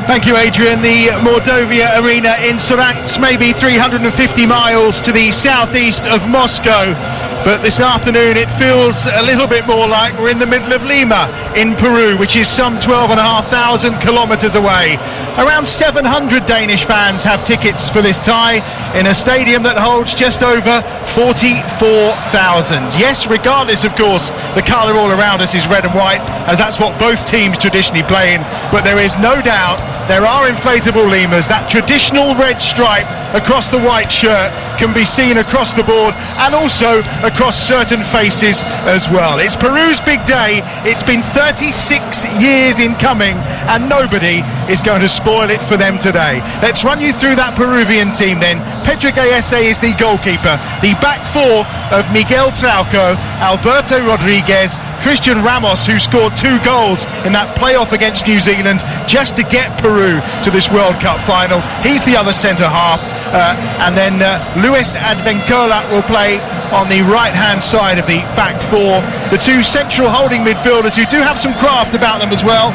Thank you, Adrian. The Mordovia Arena in Saransk, maybe 350 miles to the southeast of Moscow. But this afternoon it feels a little bit more like we're in the middle of Lima in Peru, which is some 12,500 kilometers away. Around 700 Danish fans have tickets for this tie in a stadium that holds just over 44,000. Yes, regardless, of course, the colour all around us is red and white, as that's what both teams traditionally play in. But there is no doubt there are inflatable lemurs. That traditional red stripe across the white shirt can be seen across the board and also across certain faces as well. It's Peru's big day. It's been 36 years in coming and nobody is going to spoil it for them today. Let's run you through that Peruvian team then. Pedro Gallese is the goalkeeper. The back four of Miguel Trauco, Alberto Rodriguez, Christian Ramos, who scored 2 goals in that playoff against New Zealand just to get Peru to this World Cup final. He's the other centre half. And then Luis Advencola will play on the right-hand side of the back four. The 2 central holding midfielders who do have some craft about them as well.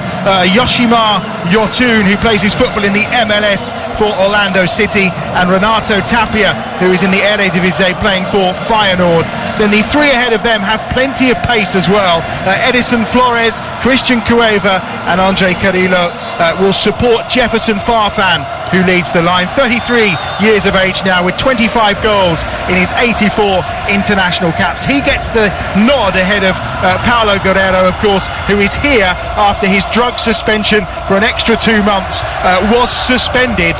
Yoshimar Yotun, who plays his football in the MLS for Orlando City, and Renato Tapia, who is in the Eredivisie playing for Feyenoord. Then the 3 ahead of them have plenty of pace as well. Edison Flores, Christian Cueva and Andre Carrillo will support Jefferson Farfan, who leads the line. 33 years of age now with 25 goals in his 84 international caps. He gets the nod ahead of Paulo Guerrero, of course, who is here after his drug suspension for an extra 2 months. Was suspended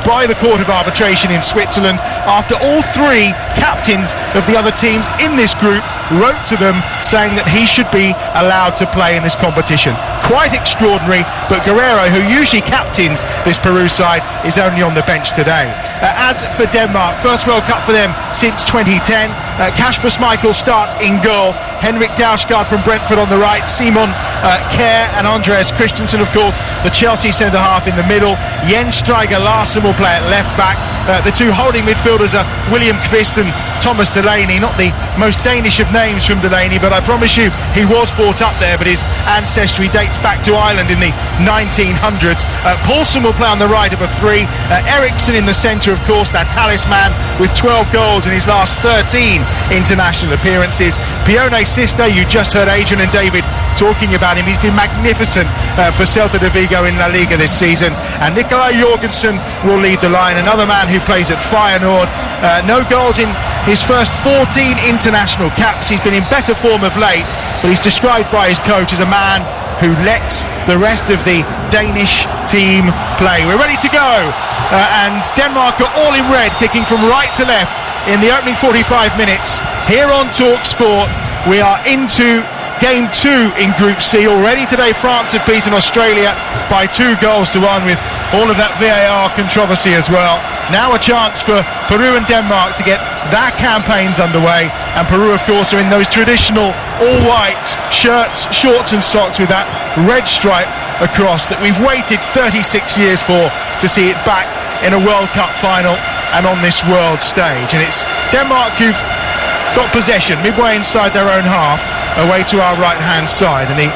by the Court of Arbitration in Switzerland after all 3 captains of the other teams in this group wrote to them saying that he should be allowed to play in this competition. Quite extraordinary, but Guerrero, who usually captains this Peru side, is only on the bench today. As for Denmark, first World Cup for them since 2010. Kasper Schmeichel starts in goal. Henrik Dausgaard from Brentford on the right. Simon Kjær and Andreas Christensen, of course, the Chelsea centre-half in the middle. Jens Stryger Larsen will play at left-back. The 2 holding midfielders are William Kvist and Thomas Delaney. Not the most Danish of names from Delaney, but I promise you he was brought up there, but his ancestry dates back to Ireland in the 1900s. Paulsen will play on the right of a 3. Eriksson in the centre, of course, that talisman with 12 goals in his last 13 international appearances. Pione Sister, you just heard Adrian and David talking about him. He's been magnificent for Celta de Vigo in La Liga this season. And Nikolai Jorgensen will lead the line, another man who plays at Feyenoord. No goals in his first 14 international caps. He's been in better form of late, but he's described by his coach as a man who lets the rest of the Danish team play. We're ready to go, and Denmark are all in red, kicking from right to left in the opening 45 minutes here on Talk Sport. We are into Game 2 in Group C. Already today France have beaten Australia by 2 goals to 1 with all of that VAR controversy as well. Now a chance for Peru and Denmark to get their campaigns underway, and Peru of course are in those traditional all-white shirts, shorts and socks with that red stripe across that we've waited 36 years for to see it back in a World Cup final and on this world stage. And it's Denmark who've got possession midway inside their own half, away to our right hand side, and the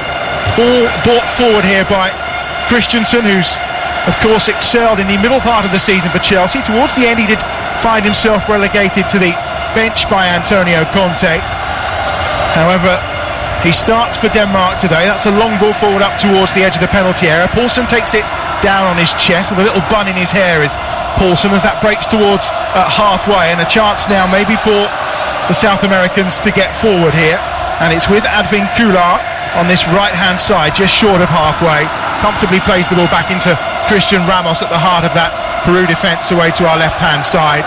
ball brought forward here by Christensen, who's of course excelled in the middle part of the season for Chelsea. Towards the end he did find himself relegated to the bench by Antonio Conte. However, he starts for Denmark today. That's a long ball forward up towards the edge of the penalty area. Paulsen takes it down on his chest with a little bun in his hair is Paulsen, as that breaks towards halfway, and a chance now maybe for the South Americans to get forward here. And it's with Advincula on this right-hand side, just short of halfway. Comfortably plays the ball back into Christian Ramos at the heart of that Peru defence away to our left-hand side.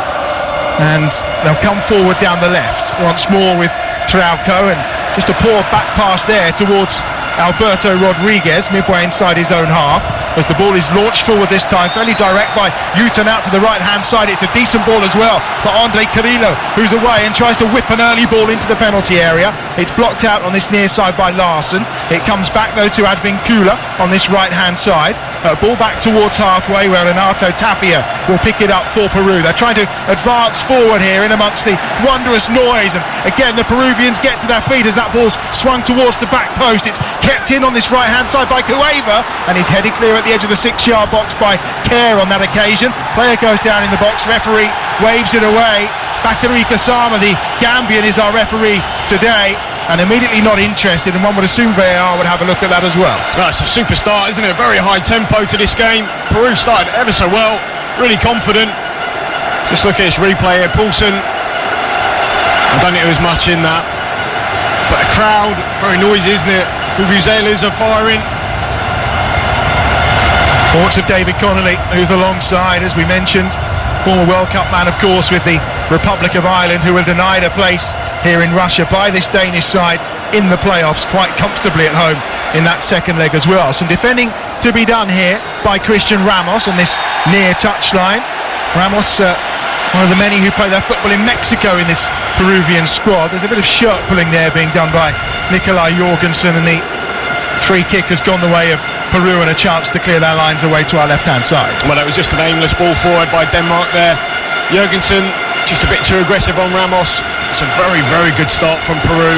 And they'll come forward down the left once more with Trauco, and just a poor back pass there towards Alberto Rodriguez midway inside his own half, as the ball is launched forward this time, fairly direct by Yutun out to the right hand side. It's a decent ball as well for Andre Carrillo, who's away and tries to whip an early ball into the penalty area. It's blocked out on this near side by Larsen. It comes back though to Advincula on this right hand side. Ball back towards halfway where Renato Tapia will pick it up for Peru. They're trying to advance forward here in amongst the wondrous noise, and again the Peruvians get to their feet as that ball's swung towards the back post. It's kept in on this right hand side by Cueva, and he's headed clear at the edge of the 6-yard box by Kerr on that occasion. Player goes down in the box, referee waves it away. Bakary Gassama, the Gambian, is our referee today, and immediately not interested, and one would assume VAR would have a look at that as well. It's a super start, isn't it? A very high tempo to this game. Peru started ever so well, really confident. Just look at this replay here, Paulson. I don't think there was much in that, but the crowd, very noisy, isn't it? Vuvuzelas are firing. Thoughts of David Connolly, who's alongside, as we mentioned, former World Cup man, of course, with the Republic of Ireland, who were denied a place here in Russia by this Danish side in the playoffs, quite comfortably at home in that second leg as well. Some defending to be done here by Christian Ramos on this near touchline. Ramos, one of the many who play their football in Mexico in this Peruvian squad. There's a bit of shirt pulling there being done by Nikolai Jorgensen, and the free kick has gone the way of Peru and a chance to clear their lines away to our left-hand side. Well, it was just an aimless ball forward by Denmark there. Jorgensen just a bit too aggressive on Ramos. It's a very, very good start from Peru.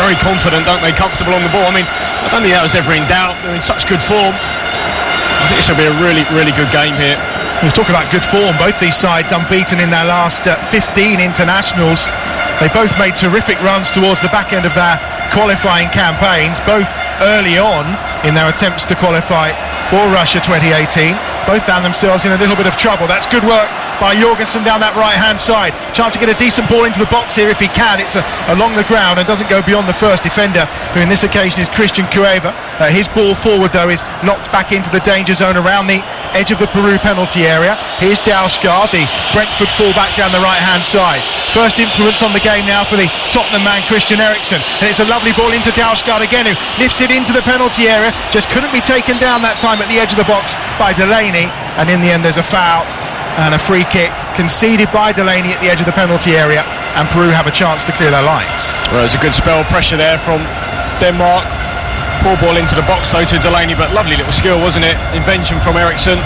Very confident, don't they? Comfortable on the ball. I mean, I don't think that was ever in doubt. They're in such good form. I think this will be a really, really good game here. We're talking about good form. Both these sides unbeaten in their last 15 internationals. They both made terrific runs towards the back end of their qualifying campaigns, both early on in their attempts to qualify for Russia 2018. Both found themselves in a little bit of trouble. That's good work by Jorgensen down that right-hand side. Chance to get a decent ball into the box here if he can. It's along the ground and doesn't go beyond the first defender, who in this occasion is Christian Cueva. His ball forward, though, is knocked back into the danger zone around the edge of the Peru penalty area. Here's Dalsgaard, the Brentford fullback, down the right-hand side. First influence on the game now for the Tottenham man, Christian Eriksen. And it's a lovely ball into Dalsgaard again, who lifts it into the penalty area. Just couldn't be taken down that time at the edge of the box by Delaney. And in the end, there's a foul and a free kick conceded by Delaney at the edge of the penalty area, and Peru have a chance to clear their lines. Well, there's a good spell of pressure there from Denmark. Poor ball into the box though to Delaney, but lovely little skill, wasn't it? Invention from Eriksen.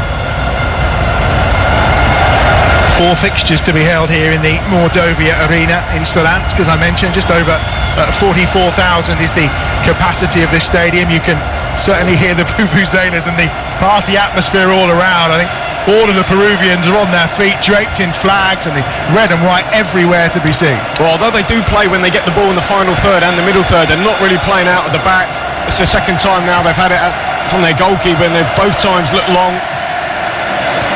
4 fixtures to be held here in the Mordovia Arena in Saransk, as I mentioned. Just over 44,000 is the capacity of this stadium. You can certainly hear the vuvuzelas and the party atmosphere all around. I think all of the Peruvians are on their feet, draped in flags, and the red and white everywhere to be seen. Well, although they do play when they get the ball in the final third and the middle third, they're not really playing out at the back. It's the second time now they've had it from their goalkeeper, and they've both times looked long.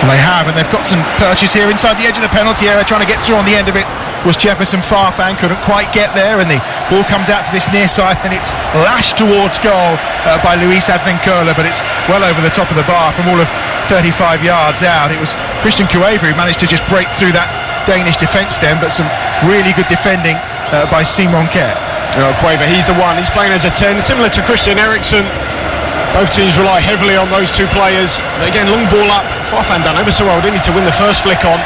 They have, and they've got some purchase here inside the edge of the penalty area. Trying to get through on the end of it was Jefferson Farfan, couldn't quite get there, and the ball comes out to this near side, and it's lashed towards goal by Luis Advincola, but it's well over the top of the bar from all of 35 yards out. It was Christian Cueva who managed to just break through that Danish defence then, but some really good defending by Simon Kjær. Cueva, he's the one. He's playing as a 10, similar to Christian Eriksen. Both teams rely heavily on those two players. But again, long ball up. Farfan done ever so well, didn't he, to win the first flick on.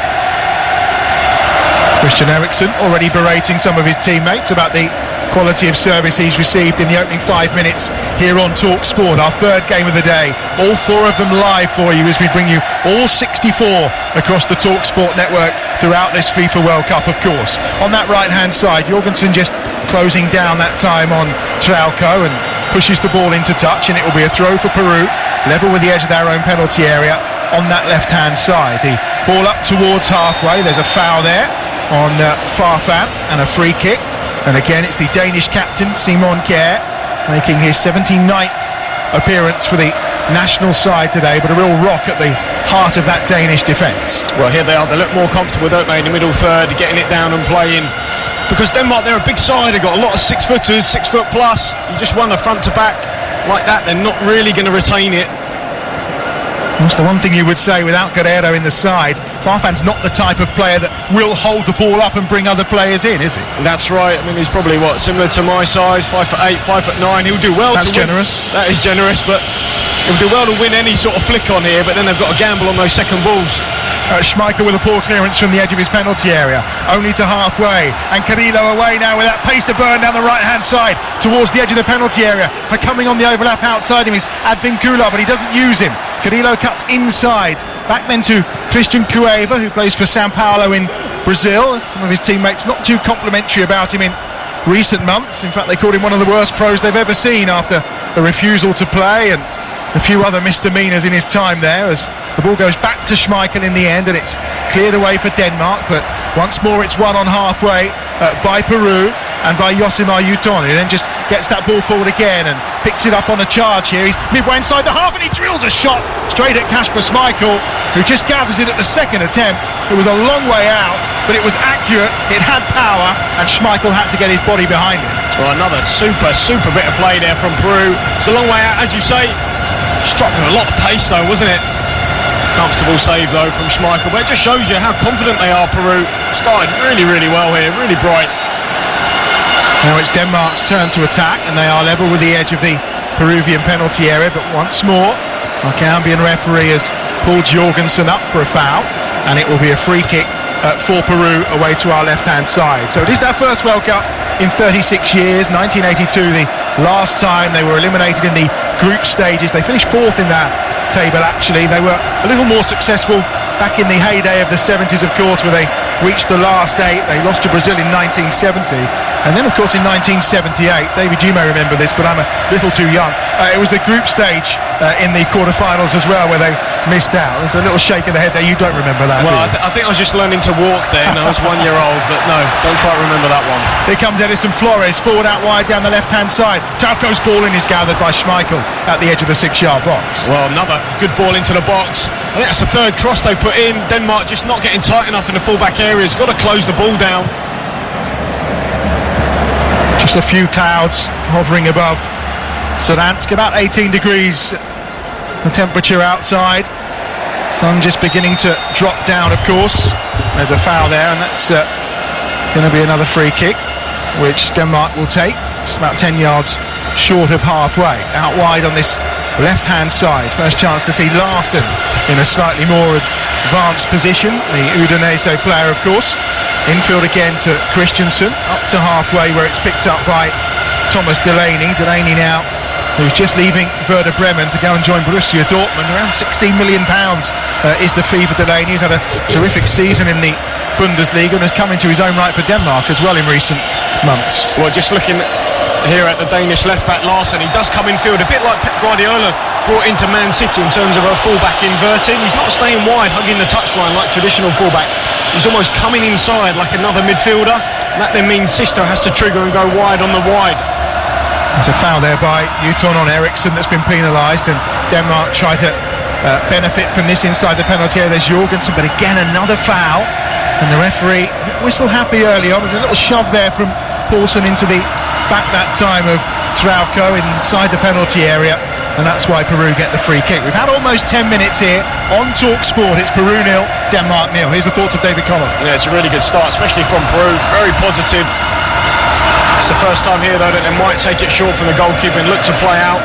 Christian Eriksen already berating some of his teammates about the quality of service he's received in the opening 5 minutes here on Talk Sport, our third game of the day. All 4 of them live for you as we bring you all 64 across the Talk Sport network throughout this FIFA World Cup, of course. On that right-hand side, Jorgensen just closing down that time on Trauco and pushes the ball into touch, and it will be a throw for Peru, level with the edge of their own penalty area on that left-hand side. The ball up towards halfway, there's a foul there on Farfan and a free kick. And again, it's the Danish captain, Simon Kjær, making his 79th appearance for the national side today, but a real rock at the heart of that Danish defence. Well, here they are. They look more comfortable, don't they, in the middle third, getting it down and playing. Because Denmark, they're a big side. They've got a lot of 6-footers, 6 foot plus. You just run the front to back like that, they're not really going to retain it. That's the one thing you would say without Guerrero in the side. Farfan's not the type of player that will hold the ball up and bring other players in, is he? That's right. I mean, he's probably, similar to my size, 5'8", 5'9". He'll do well. That's generous. That is generous, but he'll do well to win any sort of flick on here, but then they've got to gamble on those second balls. Schmeichel with a poor clearance from the edge of his penalty area, only to halfway, and Carrillo away now with that pace to burn down the right-hand side towards the edge of the penalty area. Coming on the overlap outside him is Advincula, but he doesn't use him. Carrillo cuts inside, back then to Christian Cueva, who plays for Sao Paulo in Brazil. Some of his teammates not too complimentary about him in recent months. In fact, they called him one of the worst pros they've ever seen after a refusal to play and a few other misdemeanours in his time there, as the ball goes back to Schmeichel in the end, and it's cleared away for Denmark. But once more it's won on halfway by Peru and by Yosimar Yuton, who then just gets that ball forward again and picks it up on a charge here. He's midway inside the half and he drills a shot straight at Kasper Schmeichel, who just gathers it at the second attempt. It was a long way out, but it was accurate, it had power, and Schmeichel had to get his body behind it. Well, another super bit of play there from Peru. It's a long way out, as you say. Struck with a lot of pace though, wasn't it? Comfortable save though from Schmeichel, but it just shows you how confident they are, Peru. Started really well here, really bright. Now it's Denmark's turn to attack, and they are level with the edge of the Peruvian penalty area, but once more our Colombian referee has pulled Jorgensen up for a foul, and it will be a free kick for Peru away to our left-hand side. So it is their first World Cup in 36 years, 1982 the last time they were eliminated in the group stages. They finished fourth in that table actually. They were a little more successful back in the heyday of the 70s, of course, where they reached the last eight. They lost to Brazil in 1970, and then of course in 1978, David, you may remember this, but I'm a little too young, it was the group stage in the quarterfinals as well, where they missed out. There's a little shake of the head there. You don't remember that, well, I think I was just learning to walk then. I was 1 year old, but no, don't quite remember that one. Here comes Edison Flores, forward out wide down the left-hand side. Trauco's ball in is gathered by Schmeichel at the edge of the 6-yard box. Well, another good ball into the box. I think that's the third cross they put in. Denmark just not getting tight enough in the full-back areas. Got to close the ball down. Just a few clouds hovering above Saransk, about 18 degrees the temperature outside. Sun just beginning to drop down, of course. There's a foul there, and that's going to be another free kick, which Denmark will take. Just about 10 yards short of halfway. Out wide on this left-hand side. First chance to see Larsen in a slightly more advanced position. The Udinese player, of course. Infield again to Christensen. Up to halfway, where it's picked up by Thomas Delaney. Delaney now, who's just leaving Werder Bremen to go and join Borussia Dortmund. Around £16 million is the fee for Delaney. He's had a terrific season in the Bundesliga and has come into his own right for Denmark as well in recent months. Well, just looking here at the Danish left-back Larsen, he does come infield, a bit like Pep Guardiola brought into Man City in terms of a full-back inverted. He's not staying wide, hugging the touchline like traditional full-backs. He's almost coming inside like another midfielder. That then means Sisto has to trigger and go wide on the wide. There's a foul there by Yuton on Eriksson that's been penalised, and Denmark try to benefit from this inside the penalty area. There's Jorgensen, but again another foul, and the referee whistle happy early on. There's a little shove there from Paulson into the back that time of Trauco inside the penalty area, and that's why Peru get the free kick. We've had almost 10 minutes here on Talk Sport. It's Peru 0, Denmark 0. Here's the thoughts of David Collum. Yeah, it's a really good start, especially from Peru. Very positive. It's the first time here though that they might take it short from the goalkeeper and look to play out.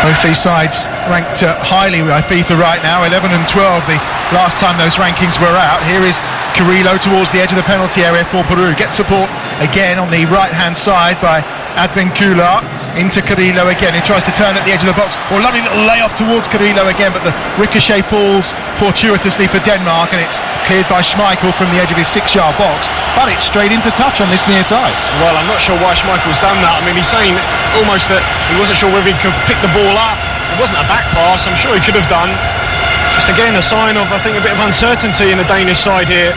Both these sides ranked highly by FIFA right now, 11 and 12 the last time those rankings were out. Here is Carrillo towards the edge of the penalty area for Peru. Gets support again on the right-hand side by Advincula. Into Carrillo again, he tries to turn at the edge of the box. Well, lovely little layoff towards Carrillo again, but the ricochet falls fortuitously for Denmark, and it's cleared by Schmeichel from the edge of his 6-yard box, but it's straight into touch on this near side. Well, I'm not sure why Schmeichel's done that. I mean, he's saying almost that he wasn't sure whether he could pick the ball up. It wasn't a back pass, I'm sure he could have done. Just again a sign of, I think, a bit of uncertainty in the Danish side here.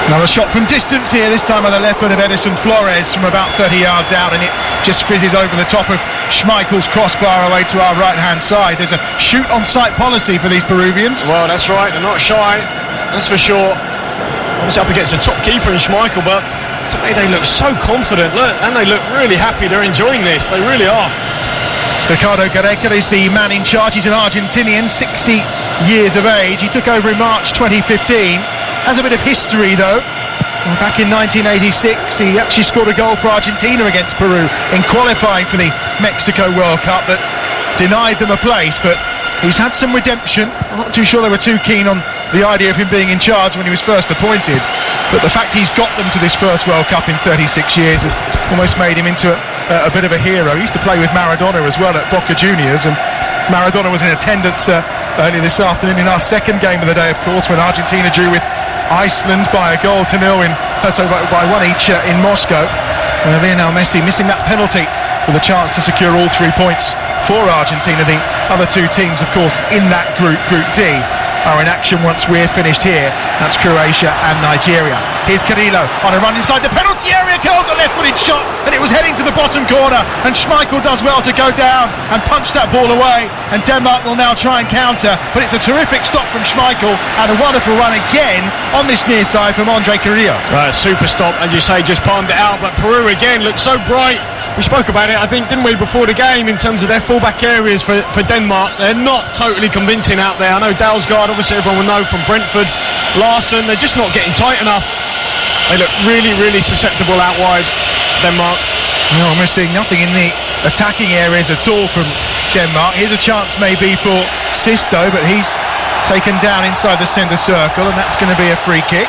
Another shot from distance here, this time on the left foot of Edison Flores from about 30 yards out, and it just fizzes over the top of Schmeichel's crossbar away to our right-hand side. There's a shoot-on-sight policy for these Peruvians. Well, that's right, they're not shy, that's for sure. Obviously up against a top keeper in Schmeichel, but today they look so confident, look, and they look really happy. They're enjoying this, they really are. Ricardo Gareca is the man in charge. He's an Argentinian, 60 years of age. He took over in March 2015. Has a bit of history though. Back in 1986 he actually scored a goal for Argentina against Peru in qualifying for the Mexico World Cup that denied them a place, but he's had some redemption. I'm not too sure they were too keen on the idea of him being in charge when he was first appointed, but the fact he's got them to this first World Cup in 36 years has almost made him into a bit of a hero. He used to play with Maradona as well at Boca Juniors, and Maradona was in attendance earlier this afternoon in our second game of the day, of course, when Argentina drew with Iceland by 1-0 by one each in Moscow. Lionel Messi missing that penalty with a chance to secure all 3 points for Argentina. The other two teams, of course, in that group D, are in action once we're finished here. That's Croatia and Nigeria. Here's Carrillo on a run inside the penalty area, curls a left-footed shot, and it was heading to the bottom corner, and Schmeichel does well to go down and punch that ball away, and Denmark will now try and counter, but it's a terrific stop from Schmeichel and a wonderful run again on this near side from Andre Carrillo. Super stop, as you say, just palmed it out, but Peru again looks so bright. We spoke about it, I think, didn't we, before the game, in terms of their fullback areas for Denmark. They're not totally convincing out there. I know Dalsgaard, obviously everyone will know from Brentford. Larson, they're just not getting tight enough. They look really, really susceptible out wide, Denmark. Well, we're seeing nothing in the attacking areas at all from Denmark. Here's a chance maybe for Sisto, but he's taken down inside the centre circle, and that's going to be a free kick.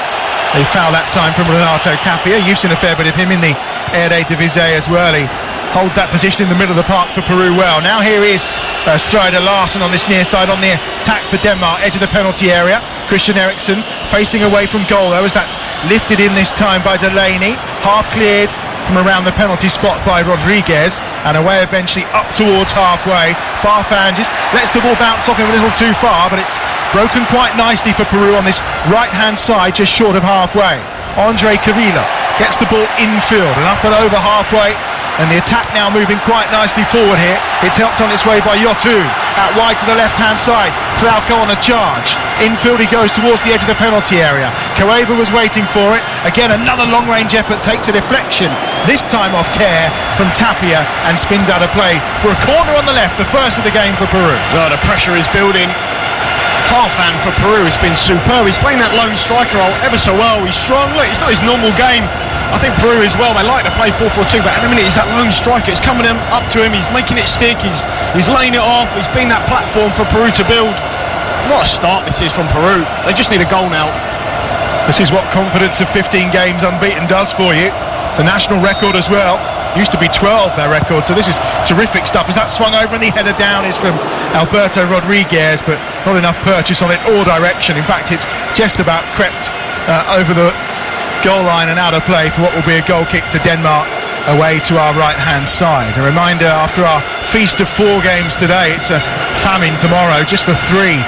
They foul that time from Renato Tapia. You've seen a fair bit of him in the Eredivisie as well. He holds that position in the middle of the park for Peru well. Now here is Strider Larsen on this near side on the attack for Denmark, edge of the penalty area. Christian Eriksen facing away from goal though, as that's lifted in this time by Delaney. Half cleared from around the penalty spot by Rodriguez, and away eventually up towards halfway. Farfan just lets the ball bounce off him a little too far, but it's broken quite nicely for Peru on this right hand side, just short of halfway. Andre Carrillo gets the ball infield and up and over halfway, and the attack now moving quite nicely forward here. It's helped on its way by Yotun, out wide to the left hand side. Trauco on a charge, infield he goes towards the edge of the penalty area. Cueva was waiting for it, again another long range effort, takes a deflection, this time off care from Tapia, and spins out of play for a corner on the left, the first of the game for Peru. Well, the pressure is building. Farfan for Peru has been superb. He's playing that lone striker role ever so well. He's strong. Look, it's not his normal game. I think Peru as well, they like to play 4-4-2, but at the minute he's that lone striker. It's coming up to him, he's making it stick, he's laying it off, he's been that platform for Peru to build. What a start this is from Peru. They just need a goal now. This is what confidence of 15 games unbeaten does for you. It's a national record as well. Used to be 12, their record, so this is terrific stuff. As that swung over and the header down is from Alberto Rodriguez, but not enough purchase on it or direction. In fact, it's just about crept over the goal line and out of play for what will be a goal kick to Denmark away to our right hand side. A reminder, after our feast of 4 games today, it's a famine tomorrow, just the 3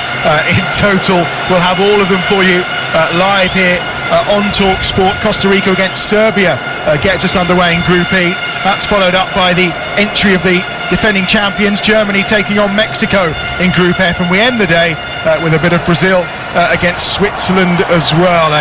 in total. We'll have all of them for you live here on Talk Sport. Costa Rica against Serbia gets us underway in Group E. That's followed up by the entry of the defending champions, Germany, taking on Mexico in Group F, and we end the day with a bit of Brazil against Switzerland as well.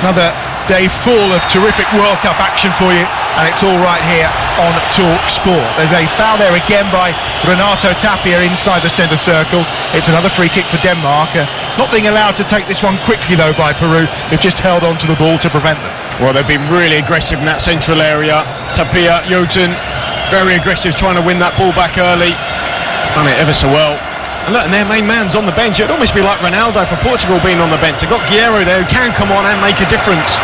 Another day full of terrific World Cup action for you, and it's all right here on Talk Sport. There's a foul there again by Renato Tapia inside the centre circle. It's another free kick for Denmark. Not being allowed to take this one quickly though by Peru. They've just held on to the ball to prevent them. Well, they've been really aggressive in that central area. Tapia, Yotun, very aggressive, trying to win that ball back early. Done it ever so well. And look, and their main man's on the bench. It'd almost be like Ronaldo for Portugal being on the bench. They've got Guerreiro there who can come on and make a difference.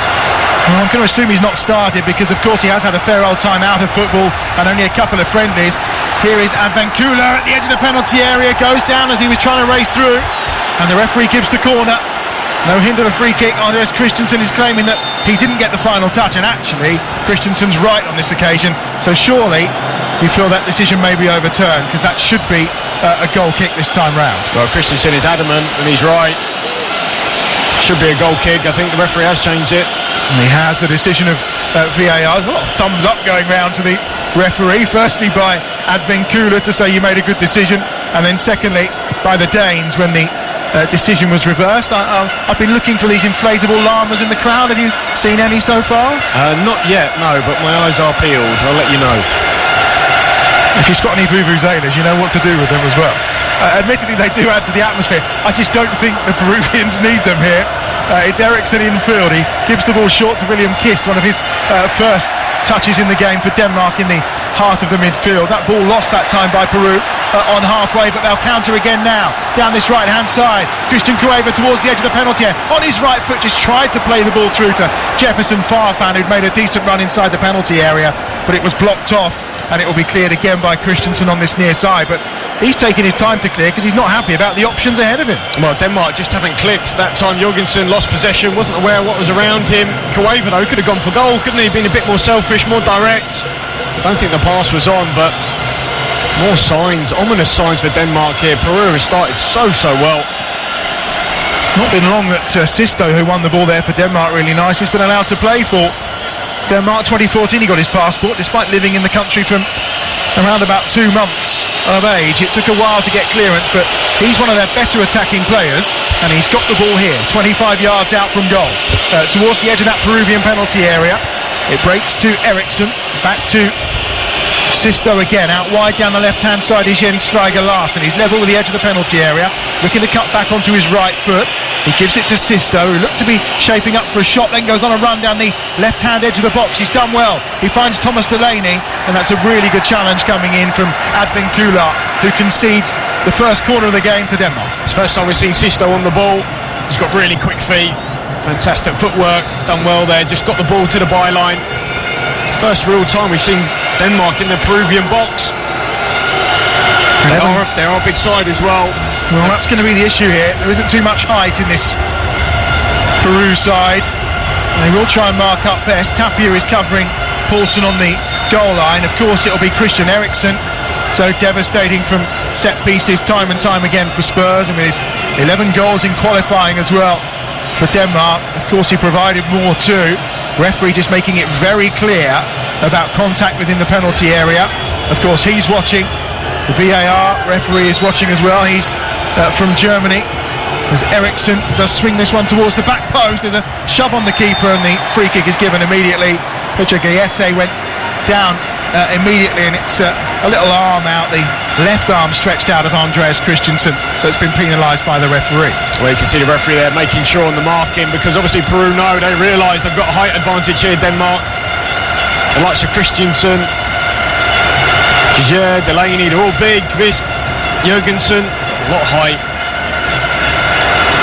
Well, I'm going to assume he's not started because, of course, he has had a fair old time out of football and only a couple of friendlies. Here is Advancula at the edge of the penalty area, goes down as he was trying to race through, and the referee gives the corner. No hint of a free kick. Andreas Christensen is claiming that he didn't get the final touch, and actually Christensen's right on this occasion, so surely you feel that decision may be overturned, because that should be a goal kick this time round. Well, Christensen is adamant and he's right. Should be a goal kick. I think the referee has changed it. And he has. The decision of VAR. There's a lot of thumbs up going round to the referee, firstly by Advancula to say you made a good decision, and then secondly by the Danes when the decision was reversed. I've been looking for these inflatable llamas in the crowd. Have you seen any so far? Not yet, no, but my eyes are peeled. I'll let you know. If you spot any vuvuzelas, you know what to do with them as well. Admittedly, they do add to the atmosphere. I just don't think the Peruvians need them here. It's Eriksen infield. He gives the ball short to William Kist, one of his first touches in the game for Denmark in the heart of the midfield. That ball lost that time by Peru on halfway, but they'll counter again now. Down this right-hand side, Christian Cueva towards the edge of the penalty area. On his right foot, just tried to play the ball through to Jefferson Farfan, who'd made a decent run inside the penalty area, but it was blocked off and it will be cleared again by Christensen on this near side. But he's taking his time to clear because he's not happy about the options ahead of him. Well, Denmark just haven't clicked. That time Jorgensen lost possession, wasn't aware of what was around him. Kueva, though, could have gone for goal, couldn't he? Been a bit more selfish, more direct. I don't think the pass was on, but more signs, ominous signs for Denmark here. Peru has started so well. Not been long that Sisto, who won the ball there for Denmark really nice, has been allowed to play for Denmark. 2014 he got his passport despite living in the country from around about 2 months of age. It took a while to get clearance, but he's one of their better attacking players, and he's got the ball here 25 yards out from goal, towards the edge of that Peruvian penalty area. It breaks to Eriksson, back to Sisto again, out wide down the left-hand side is Jens Stryger Larsen. He's level with the edge of the penalty area, looking to cut back onto his right foot. He gives it to Sisto, who looked to be shaping up for a shot, then goes on a run down the left-hand edge of the box. He's done well. He finds Thomas Delaney, and that's a really good challenge coming in from Advin Kular, who concedes the first corner of the game to Denmark. It's the first time we've seen Sisto on the ball. He's got really quick feet, fantastic footwork, done well there, just got the ball to the byline. First real time we've seen Denmark in the Peruvian box. They are a big side as well. Well, that's going to be the issue here. There isn't too much height in this Peru side. They will try and mark up best. Tapia is covering Paulson on the goal line. Of course, it'll be Christian Eriksen. So devastating from set pieces time and time again for Spurs, and with his 11 goals in qualifying as well for Denmark. Of course, he provided more too. Referee just making it very clear about contact within the penalty area. Of course, he's watching. The VAR referee is watching as well. He's from Germany. As Eriksson does swing this one towards the back post, there's a shove on the keeper, and the free kick is given immediately. Petra Gayese went down immediately, and it's a little arm out, the left arm stretched out of Andreas Christensen, that's been penalised by the referee. Well, you can see the referee there making sure on the marking, because obviously Peru know, they realise they've got a height advantage here, Denmark. The likes of Christensen, Giger, Delaney, they're all big. Kvist, Jorgensen, a lot of height.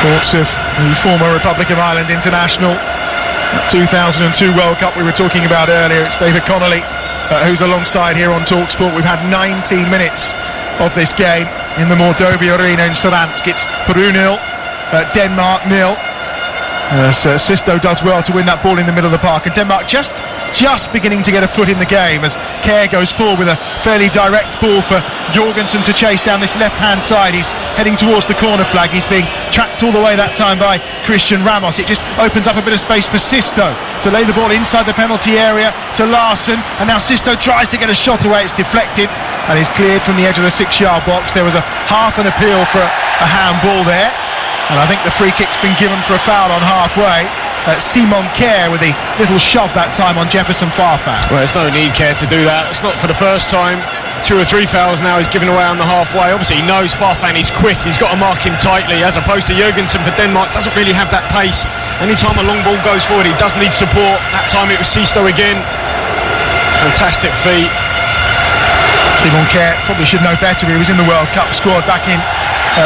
Thoughts of the former Republic of Ireland international, that 2002 World Cup we were talking about earlier. It's David Connolly who's alongside here on TalkSport. We've had 90 minutes of this game in the Mordovia Arena in Saransk. It's Peru 0, Denmark 0. Sisto does well to win that ball in the middle of the park, and Denmark just beginning to get a foot in the game as Kjær goes forward with a fairly direct ball for Jorgensen to chase down this left-hand side. He's heading towards the corner flag. He's being tracked all the way that time by Christian Ramos. It just opens up a bit of space for Sisto to lay the ball inside the penalty area to Larsen, and now Sisto tries to get a shot away. It's deflected and is cleared from the edge of the 6-yard box. There was a half an appeal for a handball there, and I think the free kick's been given for a foul on halfway. Simon Kjær with a little shove that time on Jefferson Farfan. Well, there's no need, Kjær, to do that. It's not for the first time. 2 or 3 fouls now he's given away on the halfway. Obviously he knows Farfan is quick, he's got to mark him tightly, as opposed to Jorgensen for Denmark, doesn't really have that pace. Anytime a long ball goes forward, he does need support. That time it was Sisto again. Fantastic feet. Simon Kjær probably should know better. He was in the World Cup squad back in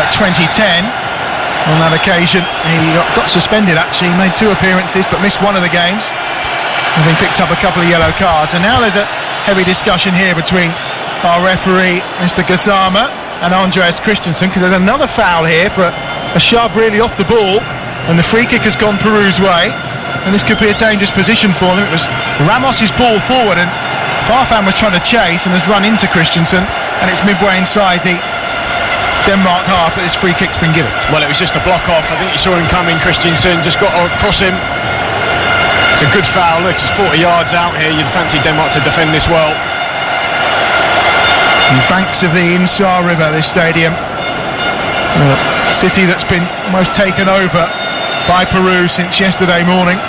2010. On that occasion he got suspended, actually. He made 2 appearances but missed one of the games, having picked up a couple of yellow cards. And now there's a heavy discussion here between our referee Mr. Gassama and Andreas Christensen, because there's another foul here for a shove really off the ball, and the free kick has gone Peru's way, and this could be a dangerous position for them. It was Ramos's ball forward, and Farfan was trying to chase and has run into Christensen, and it's midway inside the Denmark half that this free kick's been given. Well, it was just a block off. I think you saw him coming, Christensen just got across him. It's a good foul. Look, it's 40 yards out here. You'd fancy Denmark to defend this well. The banks of the Insar River, this stadium, a city that's been almost taken over by Peru since yesterday morning.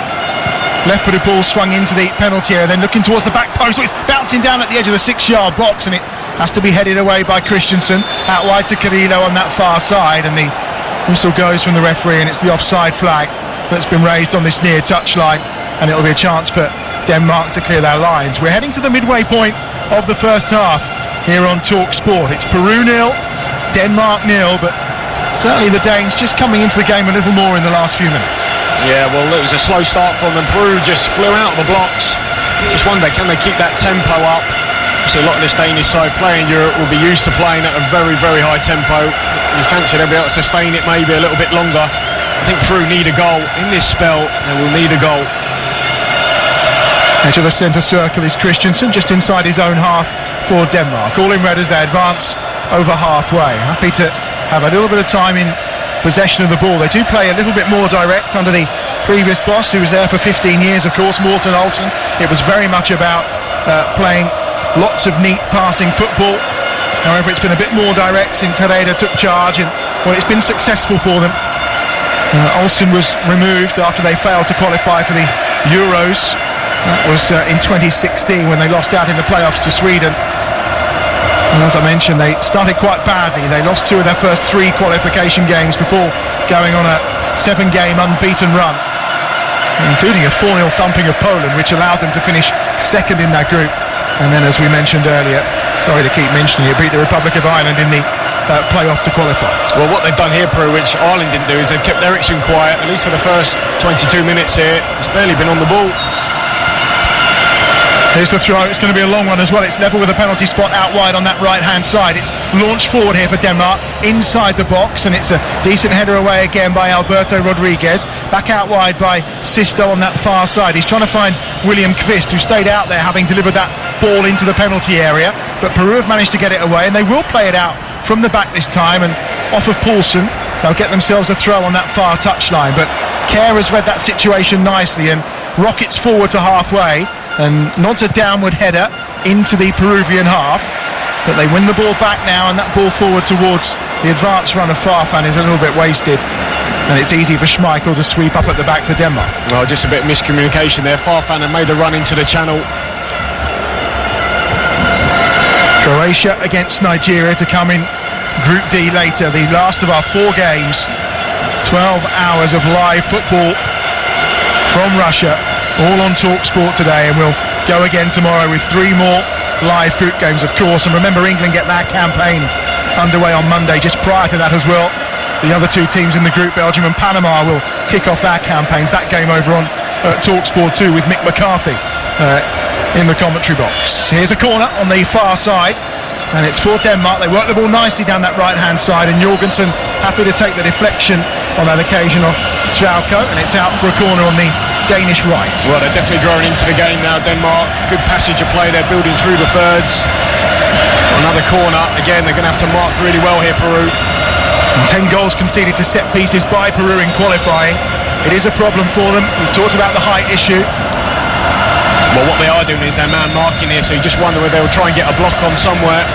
Left-footed ball swung into the penalty area, then looking towards the back post. It's bouncing down at the edge of the 6-yard box, and it has to be headed away by Christensen, out wide to Carrillo on that far side, and the whistle goes from the referee, and it's the offside flag that's been raised on this near touchline, and it'll be a chance for Denmark to clear their lines. We're heading to the midway point of the first half here on TalkSport. It's Peru 0, Denmark 0, but certainly the Danes just coming into the game a little more in the last few minutes. Yeah, well, it was a slow start from them. Peru just flew out of the blocks. Just wonder, can they keep that tempo up? So a lot of this Danish side playing Europe will be used to playing at a very, very high tempo. You fancy they'll be able to sustain it maybe a little bit longer. I think Peru need a goal in this spell. They will need a goal. Edge of the centre circle is Christensen, just inside his own half for Denmark. All in red as they advance over halfway. Happy to have a little bit of time in possession of the ball. They do play a little bit more direct under the previous boss, who was there for 15 years, of course, Morten Olsen. It was very much about playing lots of neat passing football. However, it's been a bit more direct since Herrera took charge, and well, it's been successful for them. Olsen was removed after they failed to qualify for the Euros. That was in 2016 when they lost out in the playoffs to Sweden. And as I mentioned, they started quite badly. They lost 2 of their first 3 qualification games before going on a 7-game unbeaten run, including a 4-0 thumping of Poland, which allowed them to finish second in that group. And then, as we mentioned earlier, sorry to keep mentioning it, beat the Republic of Ireland in the playoff to qualify. Well, what they've done here, Peru, which Ireland didn't do, is they've kept Eriksson quiet, at least for the first 22 minutes here. He's barely been on the ball. Here's the throw. It's going to be a long one as well. It's level with a penalty spot out wide on that right-hand side. It's launched forward here for Denmark, inside the box, and it's a decent header away again by Alberto Rodriguez. Back out wide by Sisto on that far side. He's trying to find William Kvist, who stayed out there, having delivered that ball into the penalty area. But Peru have managed to get it away, and they will play it out from the back this time, and off of Poulsen. They'll get themselves a throw on that far touchline. But Kerr has read that situation nicely and rockets forward to halfway and nods a downward header into the Peruvian half. But they win the ball back now, and that ball forward towards the advanced run of Farfan is a little bit wasted, and it's easy for Schmeichel to sweep up at the back for Denmark. Oh, just a bit of miscommunication there. Farfan had made a run into the channel. Croatia against Nigeria to come in Group D later, the last of our 4 games. 12 hours of live football from Russia, all on TalkSport today, and we'll go again tomorrow with 3 more live group games, of course. And remember, England get their campaign underway on Monday. Just prior to that as well, the other 2 teams in the group, Belgium and Panama, will kick off their campaigns. That game over on TalkSport 2 with Mick McCarthy in the commentary box. Here's a corner on the far side, and it's for Denmark. They work the ball nicely down that right-hand side, and Jorgensen happy to take the deflection on that occasion of Trauco, and it's out for a corner on the Danish right. Well, they're definitely growing into the game now, Denmark. Good passage of play, they're building through the thirds. Another corner, again, they're going to have to mark really well here, Peru. And 10 goals conceded to set pieces by Peru in qualifying. It is a problem for them. We've talked about the height issue. Well, what they are doing is they're man marking here, so you just wonder whether they'll try and get a block on somewhere.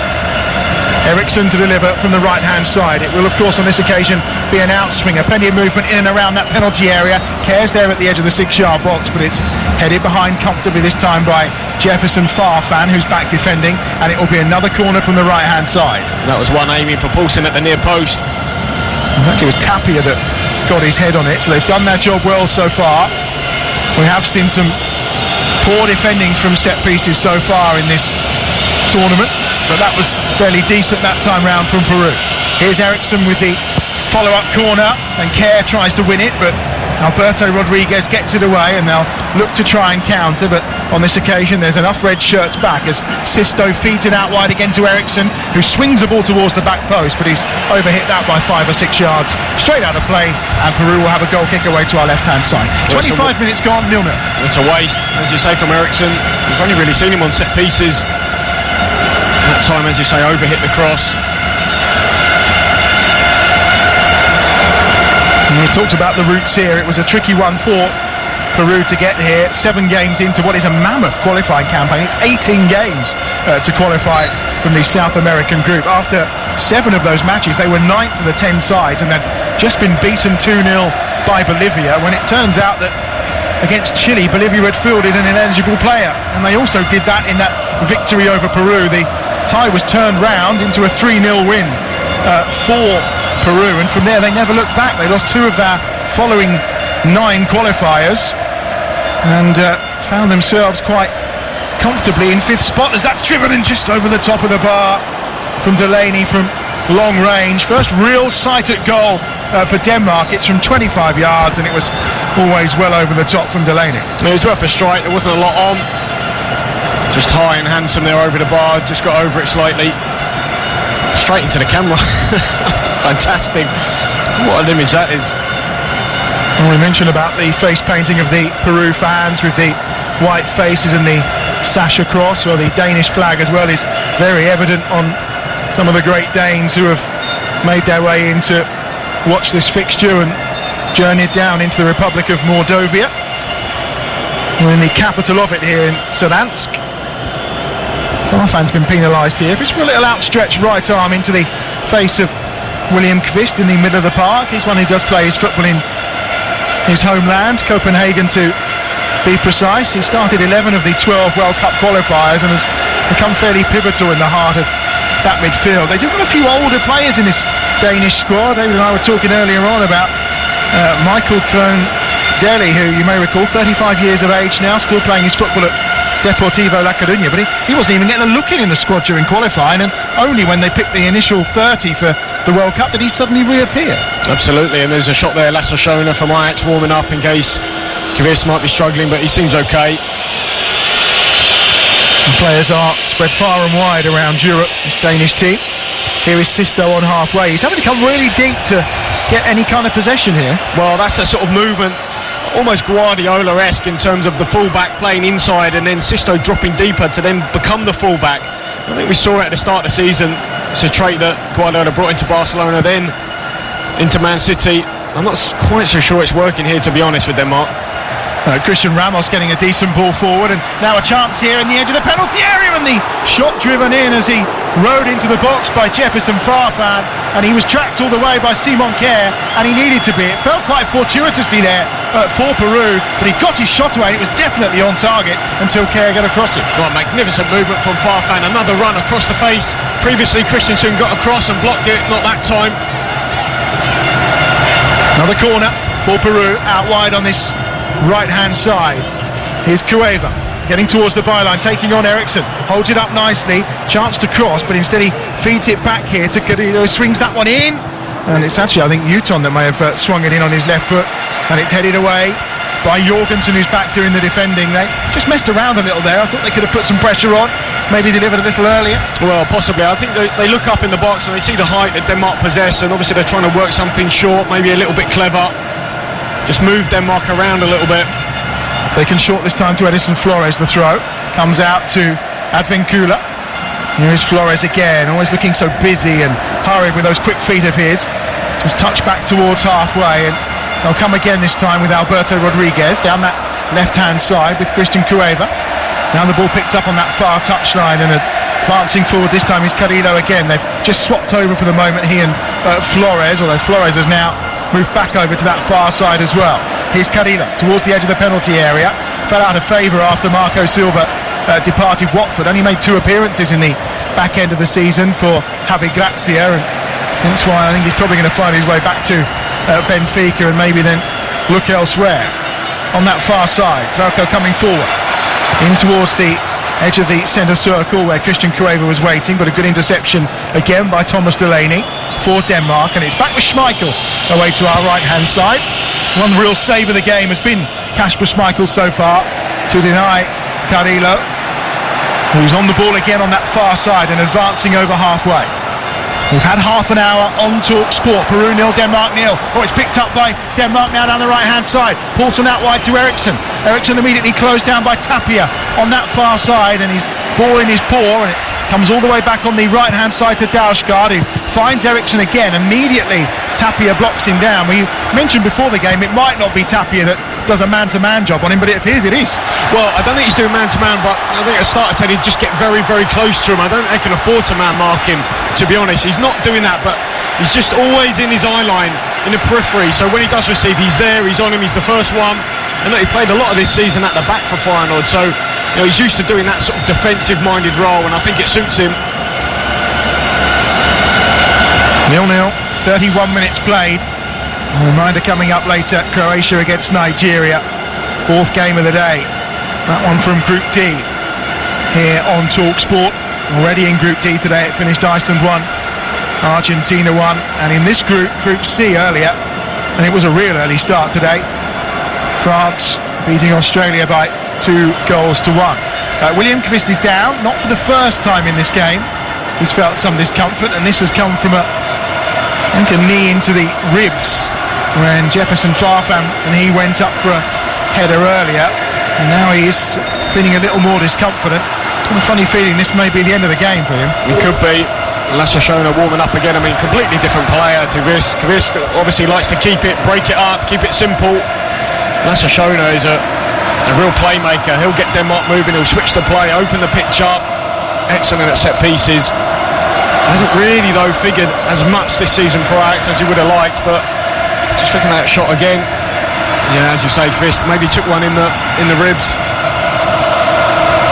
Eriksson to deliver from the right-hand side. It will, of course, on this occasion be an outswinger. Plenty of movement in and around that penalty area. Kerr's there at the edge of the 6-yard box, but it's headed behind comfortably this time by Jefferson Farfan, who's back defending, and it will be another corner from the right-hand side. That was one aiming for Poulsen at the near post. In fact, it was Tapia that got his head on it, so they've done their job well so far. We have seen some poor defending from set pieces so far in this tournament, but that was fairly decent that time round from Peru. Here's Eriksson with the follow-up corner, and Kerr tries to win it, but Alberto Rodriguez gets it away, and they'll look to try and counter, but on this occasion there's enough red shirts back as Sisto feeds it out wide again to Eriksson, who swings the ball towards the back post, but he's overhit that by 5 or 6 yards straight out of play, and Peru will have a goal kick away to our left-hand side. 25 minutes gone, 0-0. It's a waste, as you say, from Eriksson. We've only really seen him on set pieces. That time, as you say, overhit the cross. And we talked about the routes here. It was a tricky one for Peru to get here. 7 games into what is a mammoth qualifying campaign. It's 18 games to qualify from the South American group. After 7 of those matches, they were 9th of the 10 sides, and they'd just been beaten 2-0 by Bolivia, when it turns out that against Chile, Bolivia had fielded an ineligible player, and they also did that in that victory over Peru. The tie was turned round into a 3-0 win for Peru, and from there they never looked back. They lost 2 of their following 9 qualifiers and found themselves quite comfortably in 5th spot as that's driven in just over the top of the bar from Delaney from long range. First real sight at goal for Denmark. It's from 25 yards, and it was always well over the top from Delaney. It was worth a strike. There wasn't a lot on. Just high and handsome there over the bar, just got over it slightly. Straight into the camera. Fantastic. What an image that is. Well, we mentioned about the face painting of the Peru fans with the white faces and the sash across. Well, the Danish flag as well is very evident on some of the Great Danes who have made their way in to watch this fixture and journeyed down into the Republic of Mordovia. We're in the capital of it here in Saransk. Farfan's been penalised here. It's for a little outstretched right arm into the face of William Kvist in the middle of the park. He's one who does play his football in his homeland, Copenhagen to be precise. He started 11 of the 12 World Cup qualifiers and has become fairly pivotal in the heart of that midfield. They do have a few older players in this Danish squad. David and I were talking earlier on about Michael Krohn-Deli, who you may recall, 35 years of age now, still playing his football at Deportivo La Coruña, but he wasn't even getting a look in the squad during qualifying, and only when they picked the initial 30 for the World Cup did he suddenly reappear. Absolutely, and there's a shot there, Lasse Schöne from Ajax warming up in case Kvist might be struggling, but he seems okay. The players are spread far and wide around Europe, this Danish team. Here is Sisto on halfway. He's having to come really deep to get any kind of possession here. Well, that's a sort of movement almost Guardiola-esque in terms of the fullback playing inside and then Sisto dropping deeper to then become the fullback. I think we saw it at the start of the season. It's a trait that Guardiola brought into Barcelona, then into Man City. I'm not quite so sure it's working here, to be honest, with Denmark. Christian Ramos getting a decent ball forward, and now a chance here in the edge of the penalty area, and the shot driven in as he rode into the box by Jefferson Farfan, and he was tracked all the way by Simon Kjær, and he needed to be. It felt quite fortuitously there for Peru, but he got his shot away and it was definitely on target until Kjær got across it. Well, magnificent movement from Farfan, another run across the face. Previously Christensen got across and blocked it, not that time. Another corner for Peru, out wide on this right hand side. Here's Cueva getting towards the byline, taking on Eriksson, holds it up nicely, chance to cross, but instead he feeds it back here to Carrillo, swings that one in, and it's actually, I think, Newton that may have swung it in on his left foot, and it's headed away by Jorgensen, who's back doing the defending. They just messed around a little there. I thought they could have put some pressure on, maybe delivered a little earlier. Well, possibly. I think they look up in the box and they see the height that Denmark possess, and obviously they're trying to work something short, maybe a little bit clever. Just move Denmark around a little bit. Taken short this time to Edison Flores. The throw comes out to Advincula. Here is Flores again, always looking so busy and hurried with those quick feet of his. Just touch back towards halfway, and they'll come again this time with Alberto Rodriguez down that left-hand side with Christian Cueva. Now the ball picked up on that far touchline, and advancing forward this time is Carrillo again. They've just swapped over for the moment, he and Flores, although Flores has now moved back over to that far side as well. Here's Carrillo towards the edge of the penalty area. Fell out of favour after Marco Silva departed Watford. Only made 2 appearances in the back end of the season for Javi Gracia, and hence why I think he's probably going to find his way back to Benfica and maybe then look elsewhere. On that far side, Trauco coming forward in towards the edge of the centre circle where Christian Cueva was waiting, but a good interception again by Thomas Delaney for Denmark, and it's back with Schmeichel away to our right hand side. One real save of the game has been Kasper Schmeichel so far to deny Carrillo, who's on the ball again on that far side and advancing over halfway. We've had half an hour on Talk Sport. Peru 0, Denmark 0. Oh, it's picked up by Denmark now down the right hand side. Paulson out wide to Eriksson. Eriksson immediately closed down by Tapia on that far side, and he's ball in his paw, and it comes all the way back on the right hand side to Dalsgaard, who finds Eriksson again. Immediately Tapia blocks him down. We mentioned before the game it might not be Tapia that does a man-to-man job on him, but it appears it is. Well, I don't think he's doing man-to-man, but I think at the start I said he'd just get very, very close to him. I don't think they can afford to man-mark him, to be honest. He's not doing that, but he's just always in his eye line, in the periphery, so when he does receive, he's there, he's on him, he's the first one. And look, he played a lot of this season at the back for Feyenoord, so he's used to doing that sort of defensive-minded role, and I think it suits him. 0-0, 31 minutes played. A reminder coming up later, Croatia against Nigeria, 4th game of the day. That one from Group D here on Talk Sport. Already in Group D today, it finished Iceland 1, Argentina 1, and in this group, Group C earlier, and it was a real early start today, France beating Australia by 2-1. William Kvist is down, not for the first time in this game. He's felt some discomfort, and this has come from a knee into the ribs when Jefferson Farfan and he went up for a header earlier, and now he is feeling a little more discomfort. A funny feeling this may be the end of the game for him. It could be. Lasashona warming up again. I mean, completely different player to Kvist. Kvist obviously likes to keep it, break it up, keep it simple. Lasashona is a real playmaker. He'll get Denmark moving, he'll switch the play, open the pitch up. Excellent at set pieces. Hasn't really, though, figured as much this season for Ajax as he would have liked, but just looking at that shot again, yeah, as you say, Kvist maybe took one in the ribs.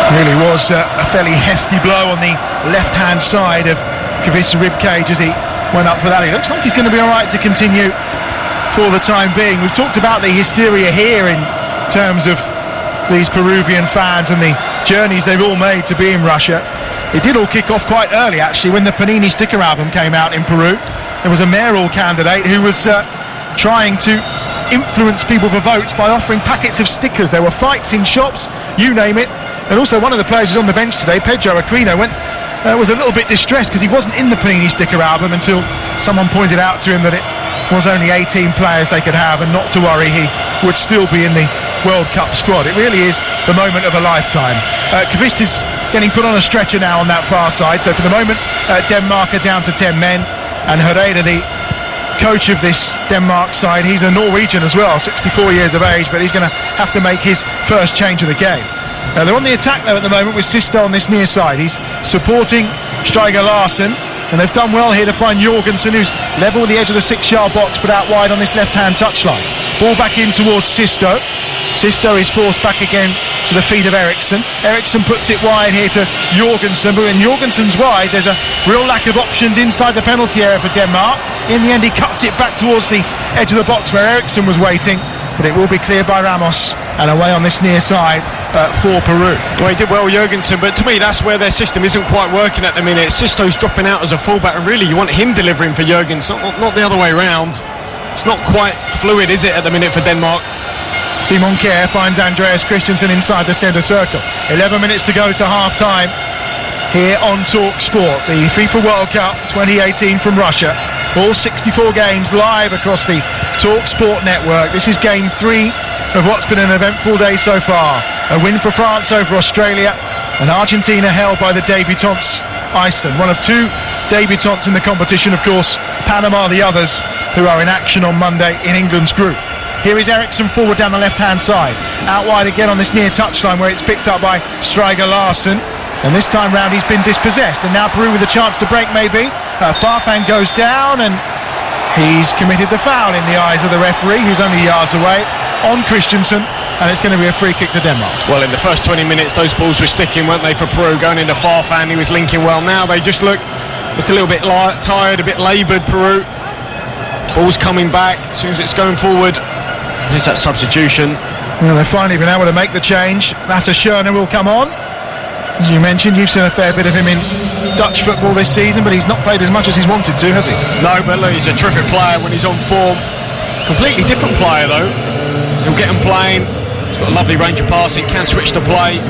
Really was a fairly hefty blow on the left-hand side of Kvist's rib cage as he went up for that. He looks like he's going to be all right to continue for the time being. We've talked about the hysteria here in terms of these Peruvian fans and the journeys they've all made to be in Russia. It did all kick off quite early, actually, when the Panini sticker album came out in Peru. There was a mayoral candidate who was trying to influence people for votes by offering packets of stickers. There were fights in shops, you name it. And also one of the players who's on the bench today, Pedro Aquino, was a little bit distressed because he wasn't in the Panini sticker album until someone pointed out to him that it was only 18 players they could have, and not to worry, he would still be in the World Cup squad. It really is the moment of a lifetime. Kvist is getting put on a stretcher now on that far side, so for the moment Denmark are down to 10 men, and Herrera, the coach of this Denmark side, he's a Norwegian as well, 64 years of age, but he's going to have to make his first change of the game. They're on the attack though at the moment with Sisto on this near side. He's supporting Stryger Larsen, and they've done well here to find Jorgensen, who's level with the edge of the 6-yard box but out wide on this left-hand touchline. Ball back in towards Sisto. Sisto is forced back again to the feet of Eriksson. Eriksson puts it wide here to Jorgensen, but when Jorgensen's wide, there's a real lack of options inside the penalty area for Denmark. In the end, he cuts it back towards the edge of the box where Eriksson was waiting, but it will be cleared by Ramos and away on this near side for Peru. Well, he did well, Jorgensen, but to me that's where their system isn't quite working at the minute. Sisto's dropping out as a fullback, and really you want him delivering for Jorgensen, not the other way around. It's not quite fluid, is it, at the minute for Denmark? Simon Kjær finds Andreas Christensen inside the centre circle. 11 minutes to go to half-time here on Talk Sport, the FIFA World Cup 2018 from Russia. All 64 games live across the Talk Sport network. This is game 3 of what's been an eventful day so far. A win for France over Australia, and Argentina held by the debutants Iceland. One of 2 debutants in the competition, of course, Panama the others, who are in action on Monday in England's group. Here is Eriksson forward down the left-hand side. Out wide again on this near touchline where it's picked up by Stryger Larsen. And this time round he's been dispossessed, and now Peru with a chance to break maybe. Farfan goes down, and he's committed the foul in the eyes of the referee, who's only yards away, on Christensen, and it's going to be a free kick to Denmark. Well, in the first 20 minutes those balls were sticking, weren't they, for Peru? Going into Farfan, he was linking well. Now they just look a little bit tired, a bit laboured, Peru. Ball's coming back as soon as it's going forward. Here's that substitution. Well, they've finally been able to make the change. Lasashona will come on. As you mentioned, you've seen a fair bit of him in Dutch football this season, but he's not played as much as he's wanted to, has he? No, but look, he's a terrific player when he's on form. Completely different player, though. He'll get him playing. He's got a lovely range of passing, can switch the play.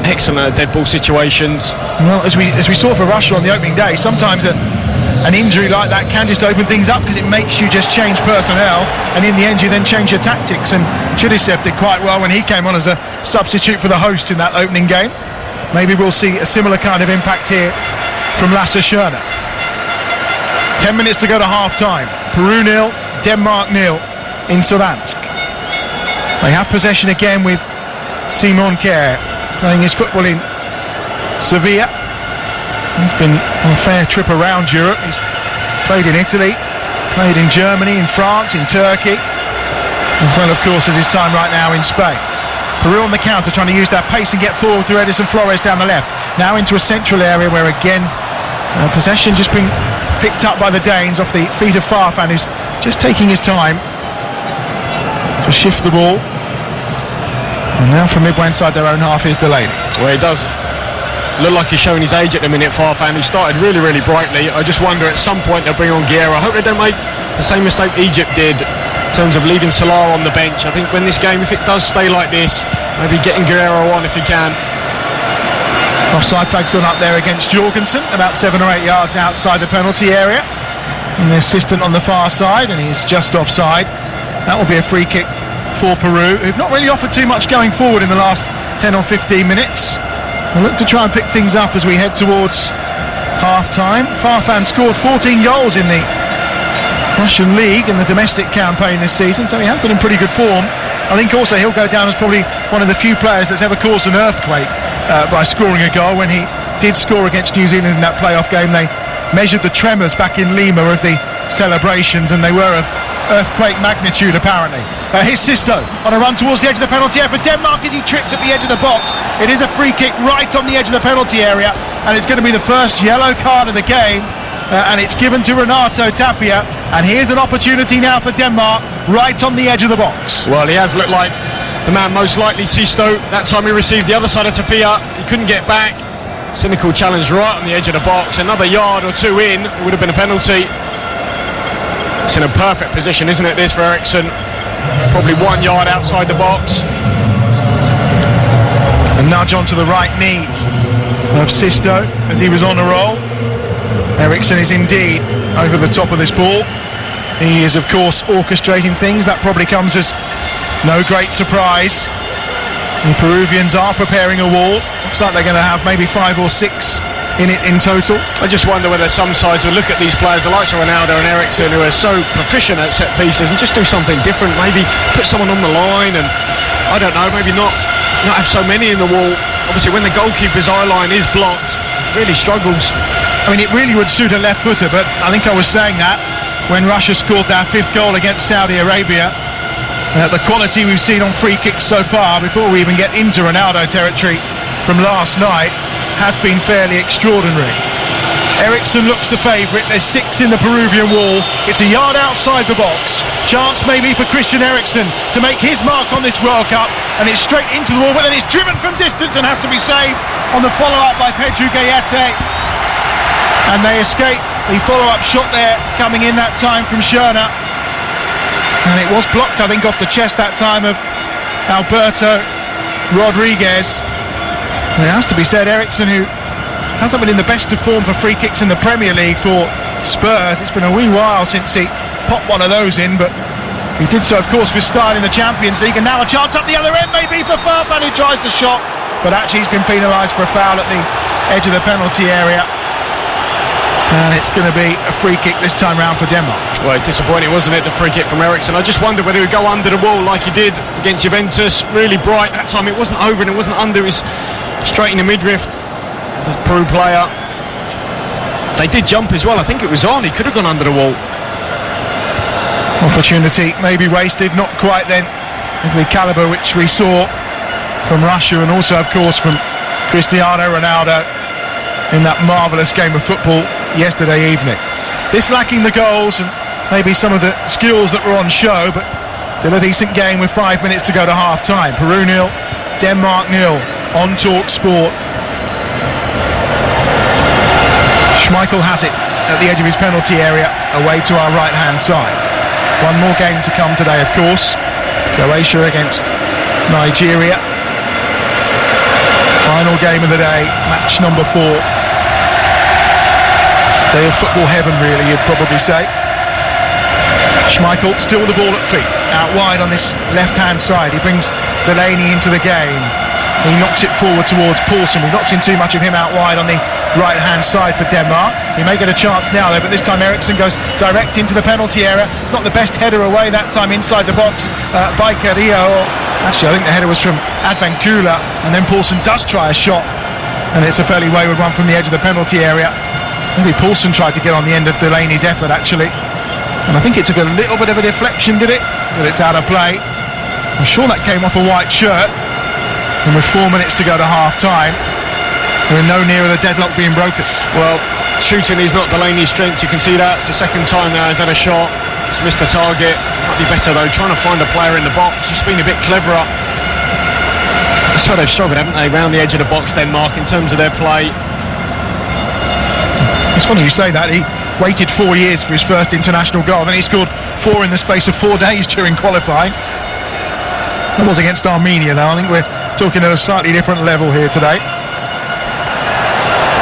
Excellent at dead ball situations. Well, as we saw for Russia on the opening day, sometimes an injury like that can just open things up because it makes you just change personnel, and in the end you then change your tactics. And Chudisev did quite well when he came on as a substitute for the host in that opening game. Maybe we'll see a similar kind of impact here from Lasashona. 10 minutes to go to half-time. Peru 0, Denmark 0 in Saransk. They have possession again with Simon Kjær playing his football in Sevilla. He's been on a fair trip around Europe. He's played in Italy, played in Germany, in France, in Turkey, as well, of course, as his time right now in Spain. Peru on the counter, trying to use that pace and get forward through Edison Flores down the left. Now into a central area where again possession just being picked up by the Danes off the feet of Farfan, who's just taking his time to shift the ball. And now from midway inside their own half, here's Delaney. Well, he does look like he's showing his age at the minute, Farfan. He started really, really brightly. I just wonder at some point they'll bring on Guerra. I hope they don't make the same mistake Egypt did terms of leaving Salah on the bench. I think when this game, if it does stay like this, maybe getting Guerrero on if he can. Offside flag's gone up there against Jorgensen, about 7 or 8 yards outside the penalty area. And the assistant on the far side, and he's just offside. That will be a free kick for Peru, who've not really offered too much going forward in the last 10 or 15 minutes. We'll look to try and pick things up as we head towards half-time. Farfan scored 14 goals in the Russian league in the domestic campaign this season, so he has been in pretty good form. I think also he'll go down as probably one of the few players that's ever caused an earthquake by scoring a goal. When he did score against New Zealand in that playoff game, they measured the tremors back in Lima of the celebrations, and they were of earthquake magnitude apparently. Here's Sisto on a run towards the edge of the penalty area for Denmark as he tripped at the edge of the box. It is a free kick right on the edge of the penalty area, and it's going to be the first yellow card of the game, and it's given to Renato Tapia, and here's an opportunity now for Denmark right on the edge of the box. Well, he has looked like the man most likely, Sisto. That time he received the other side of Tapia, he couldn't get back. Cynical challenge right on the edge of the box, another yard or two in, it would have been a penalty. It's in a perfect position, isn't it, this for Eriksson? Probably 1 yard outside the box. A nudge onto the right knee of Sisto as he was on a roll. Eriksson is indeed over the top of this ball. He is, of course, orchestrating things. That probably comes as no great surprise. The Peruvians are preparing a wall. Looks like they're going to have maybe 5 or 6 in it in total. I just wonder whether some sides will look at these players, the likes of Ronaldo and Eriksson, who are so proficient at set pieces, and just do something different. Maybe put someone on the line, and I don't know, maybe not have so many in the wall. Obviously, when the goalkeeper's eye line is blocked, really struggles. I mean, it really would suit a left footer, but I think I was saying that when Russia scored their 5th goal against Saudi Arabia. The quality we've seen on free kicks so far, before we even get into Ronaldo territory from last night, has been fairly extraordinary. Eriksson looks the favourite. There's 6 in the Peruvian wall. It's a yard outside the box. Chance maybe for Christian Eriksson to make his mark on this World Cup, and it's straight into the wall, but then it's driven from distance and has to be saved on the follow-up by Pedro Gayete. And they escape the follow-up shot there, coming in that time from Schörner. And it was blocked, I think, off the chest that time of Alberto Rodriguez. And it has to be said, Eriksson, who hasn't been in the best of form for free kicks in the Premier League for Spurs. It's been a wee while since he popped one of those in, but he did so, of course, with style in the Champions League. And now a chance up the other end, maybe for Farfan, who tries the shot, but actually he's been penalised for a foul at the edge of the penalty area. And it's going to be a free kick this time round for Denmark. Well, it's disappointing, wasn't it, the free kick from Eriksson? I just wondered whether he would go under the wall like he did against Juventus. Really bright. That time it wasn't over and it wasn't under, it was straight in the midriff. The Peru player. They did jump as well. I think it was on. He could have gone under the wall. Opportunity maybe wasted, not quite then of the calibre which we saw from Russia, and also, of course, from Cristiano Ronaldo in that marvellous game of football yesterday evening. This lacking the goals and maybe some of the skills that were on show, but still a decent game with 5 minutes to go to half-time. Peru 0, Denmark 0 on Talk Sport. Schmeichel has it at the edge of his penalty area, away to our right-hand side. One more game to come today, of course. Croatia against Nigeria. Final game of the day, match number 4. Day of football heaven, really, you'd probably say. Schmeichel still the ball at feet, out wide on this left-hand side. He brings Delaney into the game. He knocks it forward towards Poulsen. We've not seen too much of him out wide on the right-hand side for Denmark. He may get a chance now, though, but this time Eriksson goes direct into the penalty area. It's not the best header away that time inside the box by Carrillo. Actually, I think the header was from Advancula, and then Poulsen does try a shot, and it's a fairly wayward one from the edge of the penalty area. Maybe Poulsen tried to get on the end of Delaney's effort, actually. And I think it took a little bit of a deflection, did it? But it's out of play. I'm sure that came off a white shirt. And with 4 minutes to go to half-time, we're no nearer the deadlock being broken. Well, shooting is not Delaney's strength, you can see that. It's the second time now he's had a shot. He's missed the target. Might be better, though, trying to find a player in the box. Just being a bit cleverer. That's why they've struggled, haven't they, round the edge of the box, Denmark, in terms of their play. It's funny you say that. He waited 4 years for his first international goal, then he scored 4 in the space of 4 days during qualifying. That was against Armenia though. I think we're talking at a slightly different level here today.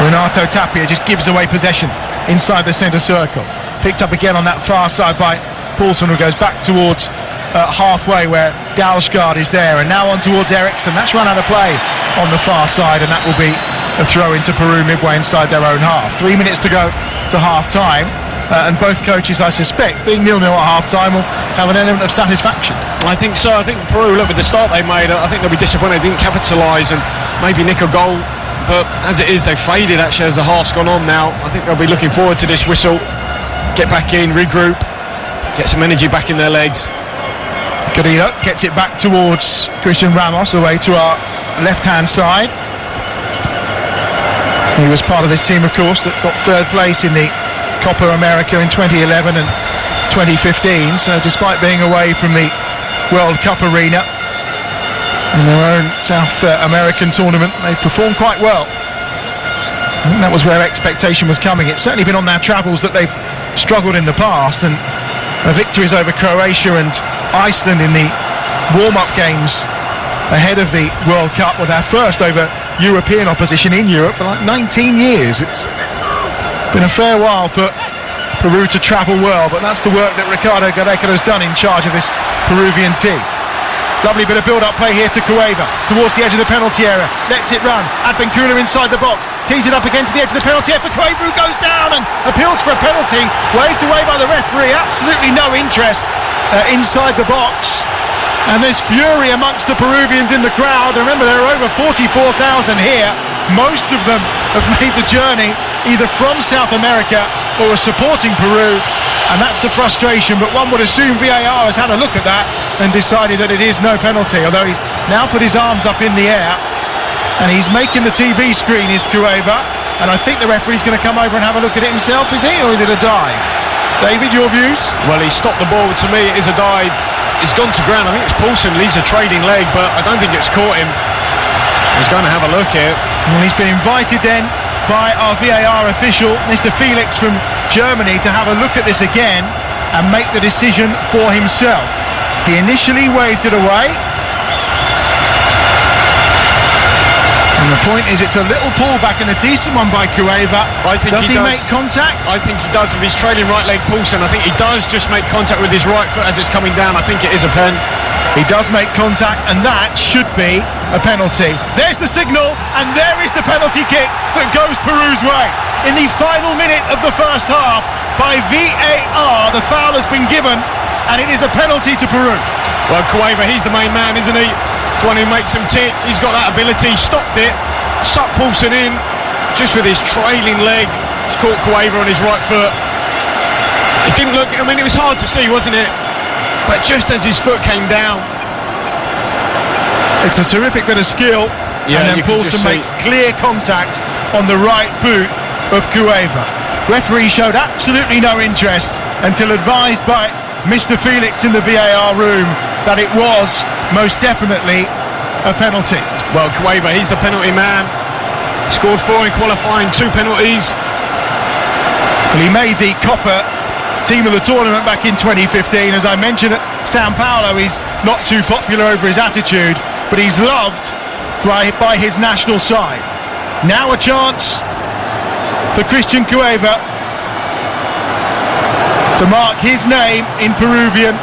Renato Tapia just gives away possession inside the centre circle. Picked up again on that far side by Paulson, who goes back towards halfway where Dalsgaard is there, and now on towards Eriksson. That's run out of play on the far side, and that will be a throw into Peru midway inside their own half. 3 minutes to go to half time, and both coaches, I suspect, being 0-0 at half time, will have an element of satisfaction. I think so. I think Peru, look, with the start they made, I think they'll be disappointed they didn't capitalise and maybe nick a goal, but as it is, they've faded actually as the half's gone on now. I think they'll be looking forward to this whistle, get back in, regroup, get some energy back in their legs. Carrillo gets it back towards Christian Ramos, away to our left-hand side. He was part of this team, of course, that got third place in the Copa America in 2011 and 2015. So despite being away from the World Cup arena in their own South American tournament, they've performed quite well. I think that was where expectation was coming. It's certainly been on their travels that they've struggled in the past, and victories over Croatia and Iceland in the warm-up games ahead of the World Cup were their first over European opposition in Europe for like 19 years. It's been a fair while for Peru to travel well, but that's the work that Ricardo Gareca has done in charge of this Peruvian team. Lovely bit of build-up play here to Cueva, towards the edge of the penalty area, lets it run, Advincula inside the box, tees it up again to the edge of the penalty area for Cueva, who goes down and appeals for a penalty, waved away by the referee. Absolutely no interest inside the box, and there's fury amongst the Peruvians in the crowd. Remember, there are over 44,000 here. Most of them have made the journey either from South America or are supporting Peru, and that's the frustration. But one would assume VAR has had a look at that and decided that it is no penalty, although he's now put his arms up in the air and he's making the TV screen, is Cueva, and I think the referee's going to come over and have a look at it himself. Is he, or is it a dive? David, your views? Well, he stopped the ball. To me, it is a dive. He's gone to ground. I think it's Paulson leaves a trading leg, but I don't think it's caught him. He's going to have a look here. Well, he's been invited then by our VAR official, Mr. Felix from Germany, to have a look at this again and make the decision for himself. He initially waved it away, and the point is it's a little pullback and a decent one by Cueva. Does he make contact? I think he does with his trailing right leg, Paulson. I think he does just make contact with his right foot as it's coming down. I think it is a pen. He does make contact, and that should be a penalty. There's the signal, and there is the penalty kick that goes Peru's way. In the final minute of the first half, by VAR, the foul has been given, and it is a penalty to Peru. Well, Cueva, he's the main man, isn't he? It's one who makes him tick. He's got that ability. Stopped it, sucked Paulson in, just with his trailing leg. He's caught Cueva on his right foot. It didn't look, I mean, it was hard to see, wasn't it? But just as his foot came down. It's a terrific bit of skill, and then Paulson makes clear contact on the right boot of Cueva. Referee showed absolutely no interest until advised by Mr. Felix in the VAR room that it was most definitely a penalty. Well, Cueva, he's the penalty man. Scored 4 in qualifying, 2 penalties. Well, he made the Copa team of the tournament back in 2015. As I mentioned at Sao Paulo, he's not too popular over his attitude, but he's loved by his national side. Now a chance for Christian Cueva to mark his name in Peruvian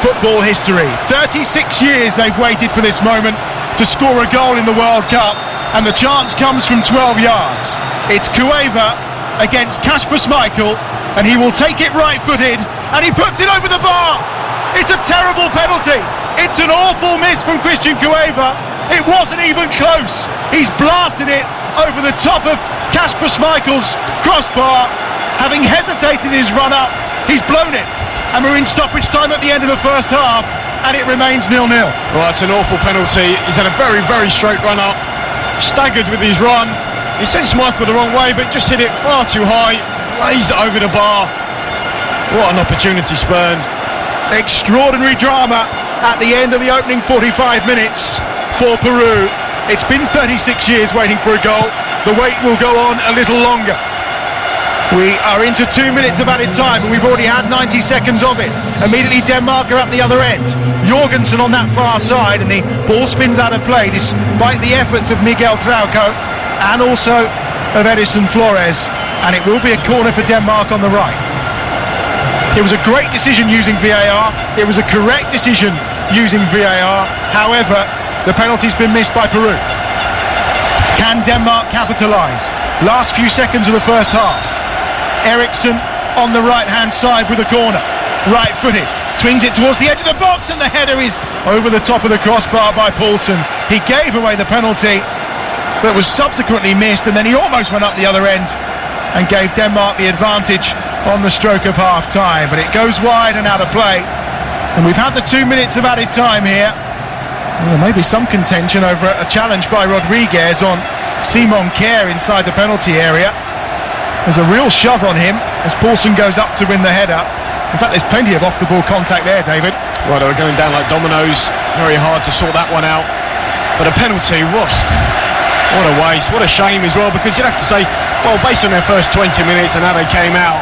football history. 36 years they've waited for this moment to score a goal in the World Cup, and the chance comes from 12 yards. It's Cueva against Kasper Schmeichel, and he will take it right-footed, and he puts it over the bar. It's a terrible penalty. It's an awful miss from Christian Cueva. It wasn't even close. He's blasted it over the top of Kasper Schmeichel's crossbar. Having hesitated his run-up, he's blown it. And we're in stoppage time at the end of the first half, and it remains 0-0. Well, it's an awful penalty. He's had a very, very straight run-up. Staggered with his run. He sent Schmeichel the wrong way, but just hit it far too high. Blazed it over the bar. What an opportunity spurned. Extraordinary drama at the end of the opening 45 minutes for Peru. It's been 36 years waiting for a goal. The wait will go on a little longer. We are into 2 minutes of added time, and we've already had 90 seconds of it. Immediately Denmark are at the other end. Jorgensen on that far side, and the ball spins out of play despite the efforts of Miguel Trauco and also of Edison Flores, and it will be a corner for Denmark on the right. It was a great decision using VAR. It was a correct decision using VAR. However, the penalty's been missed by Peru. Can Denmark capitalise? Last few seconds of the first half. Eriksson on the right-hand side with a corner. Right-footed. Swings it towards the edge of the box, and the header is over the top of the crossbar by Poulsen. He gave away the penalty that was subsequently missed, and then he almost went up the other end and gave Denmark the advantage on the stroke of half-time. But it goes wide and out of play. And we've had the 2 minutes of added time here. Well, maybe some contention over a challenge by Rodriguez on Simon Kjær inside the penalty area. There's a real shove on him as Poulsen goes up to win the header. In fact, there's plenty of off-the-ball contact there, David. Well, they were going down like dominoes. Very hard to sort that one out. But a penalty, what a waste. What a shame as well, because you'd have to say, well, based on their first 20 minutes and how they came out,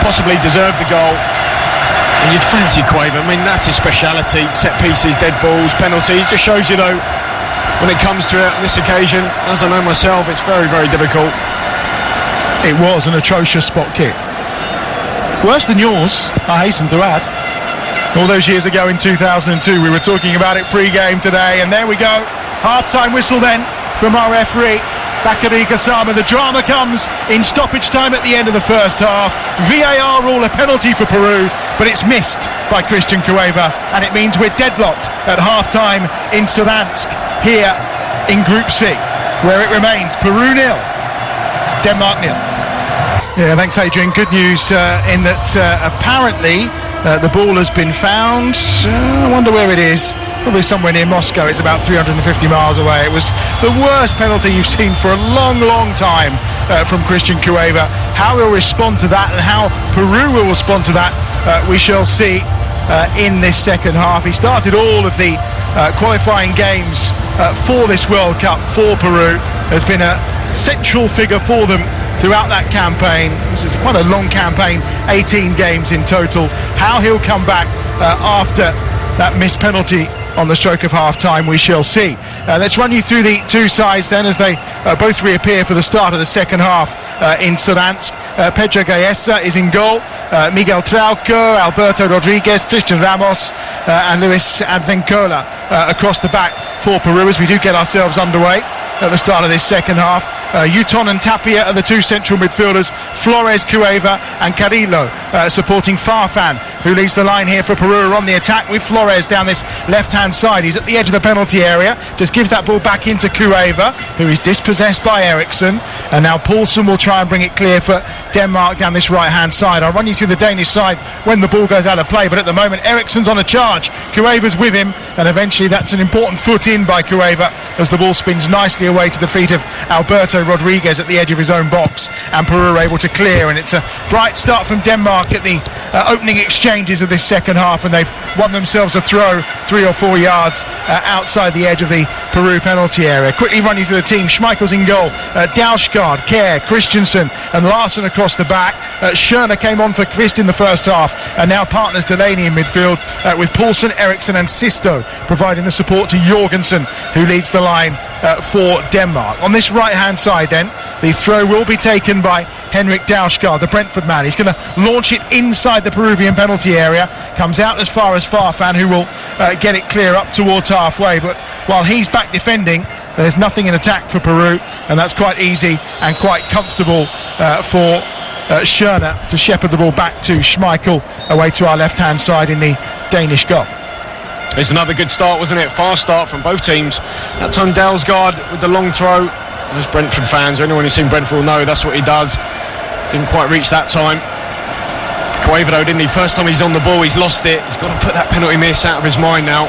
possibly deserved the goal. And you'd fancy Quaver. I mean, that's his speciality. Set pieces, dead balls, penalties. It just shows you, though, when it comes to it on this occasion, as I know myself, it's very, very difficult. It was an atrocious spot kick. Worse than yours, I hasten to add. All those years ago in 2002, we were talking about it pre-game today, and there we go. Half-time whistle then from our referee, Bakary Gassama. The drama comes in stoppage time at the end of the first half. VAR rule a penalty for Peru, but it's missed by Christian Cueva, and it means we're deadlocked at half-time in Saransk here in Group C, where it remains Peru 0, Denmark 0. Yeah, thanks, Adrian. Good news in that apparently the ball has been found. I wonder where it is. Probably somewhere near Moscow. It's about 350 miles away. It was the worst penalty you've seen for a long, long time from Christian Cueva. How he'll respond to that and how Peru will respond to that, we shall see in this second half. He started all of the qualifying games for this World Cup for Peru. Has been a central figure for them throughout that campaign. This is quite a long campaign, 18 games in total. How he'll come back after that missed penalty on the stroke of half-time, we shall see. Let's run you through the two sides then as they both reappear for the start of the second half in Saransk. Pedro Gaesa is in goal. Miguel Trauco, Alberto Rodriguez, Christian Ramos and Luis Advencola across the back for Peru as we do get ourselves underway at the start of this second half. Yuton and Tapia are the two central midfielders. Flores, Cueva and Carrillo supporting Farfan, who leads the line here for Peru on the attack with Flores down this left-hand side. He's at the edge of the penalty area, just gives that ball back into Cueva, who is dispossessed by Eriksson, and now Poulsen will try and bring it clear for Denmark down this right-hand side. I'll run you through the Danish side when the ball goes out of play, but at the moment Eriksson's on a charge. Cueva's with him, and eventually that's an important foot in by Cueva as the ball spins nicely away to the feet of Alberto Rodriguez at the edge of his own box, and Peru are able to clear, and it's a bright start from Denmark at the opening exchanges of this second half, and they've won themselves a throw 3 or 4 yards outside the edge of the Peru penalty area. Quickly run you through the team. Schmeichel's in goal, Dalsgaard, Kjær, Christensen and Larsen across the back. Schöne came on for Kvist in the first half, and now partners Delaney in midfield with Poulsen, Eriksson and Sisto providing the support to Jorgensen, who leads the line for Denmark. On this right hand side then, the throw will be taken by Henrik Dalsgaard, the Brentford man. He's going to launch it inside the Peruvian penalty area, comes out as far as Farfan, who will get it clear up towards halfway, but while he's back defending, there's nothing in attack for Peru, and that's quite easy and quite comfortable for Schöne to shepherd the ball back to Schmeichel away to our left hand side in the Danish goal. It's another good start, wasn't it? Fast start from both teams. That time Dalsgaard with the long throw. As Brentford fans, or anyone who's seen Brentford will know that's what he does. Didn't quite reach that time. Cueva though, didn't he? First time he's on the ball, he's lost it. He's got to put that penalty miss out of his mind now.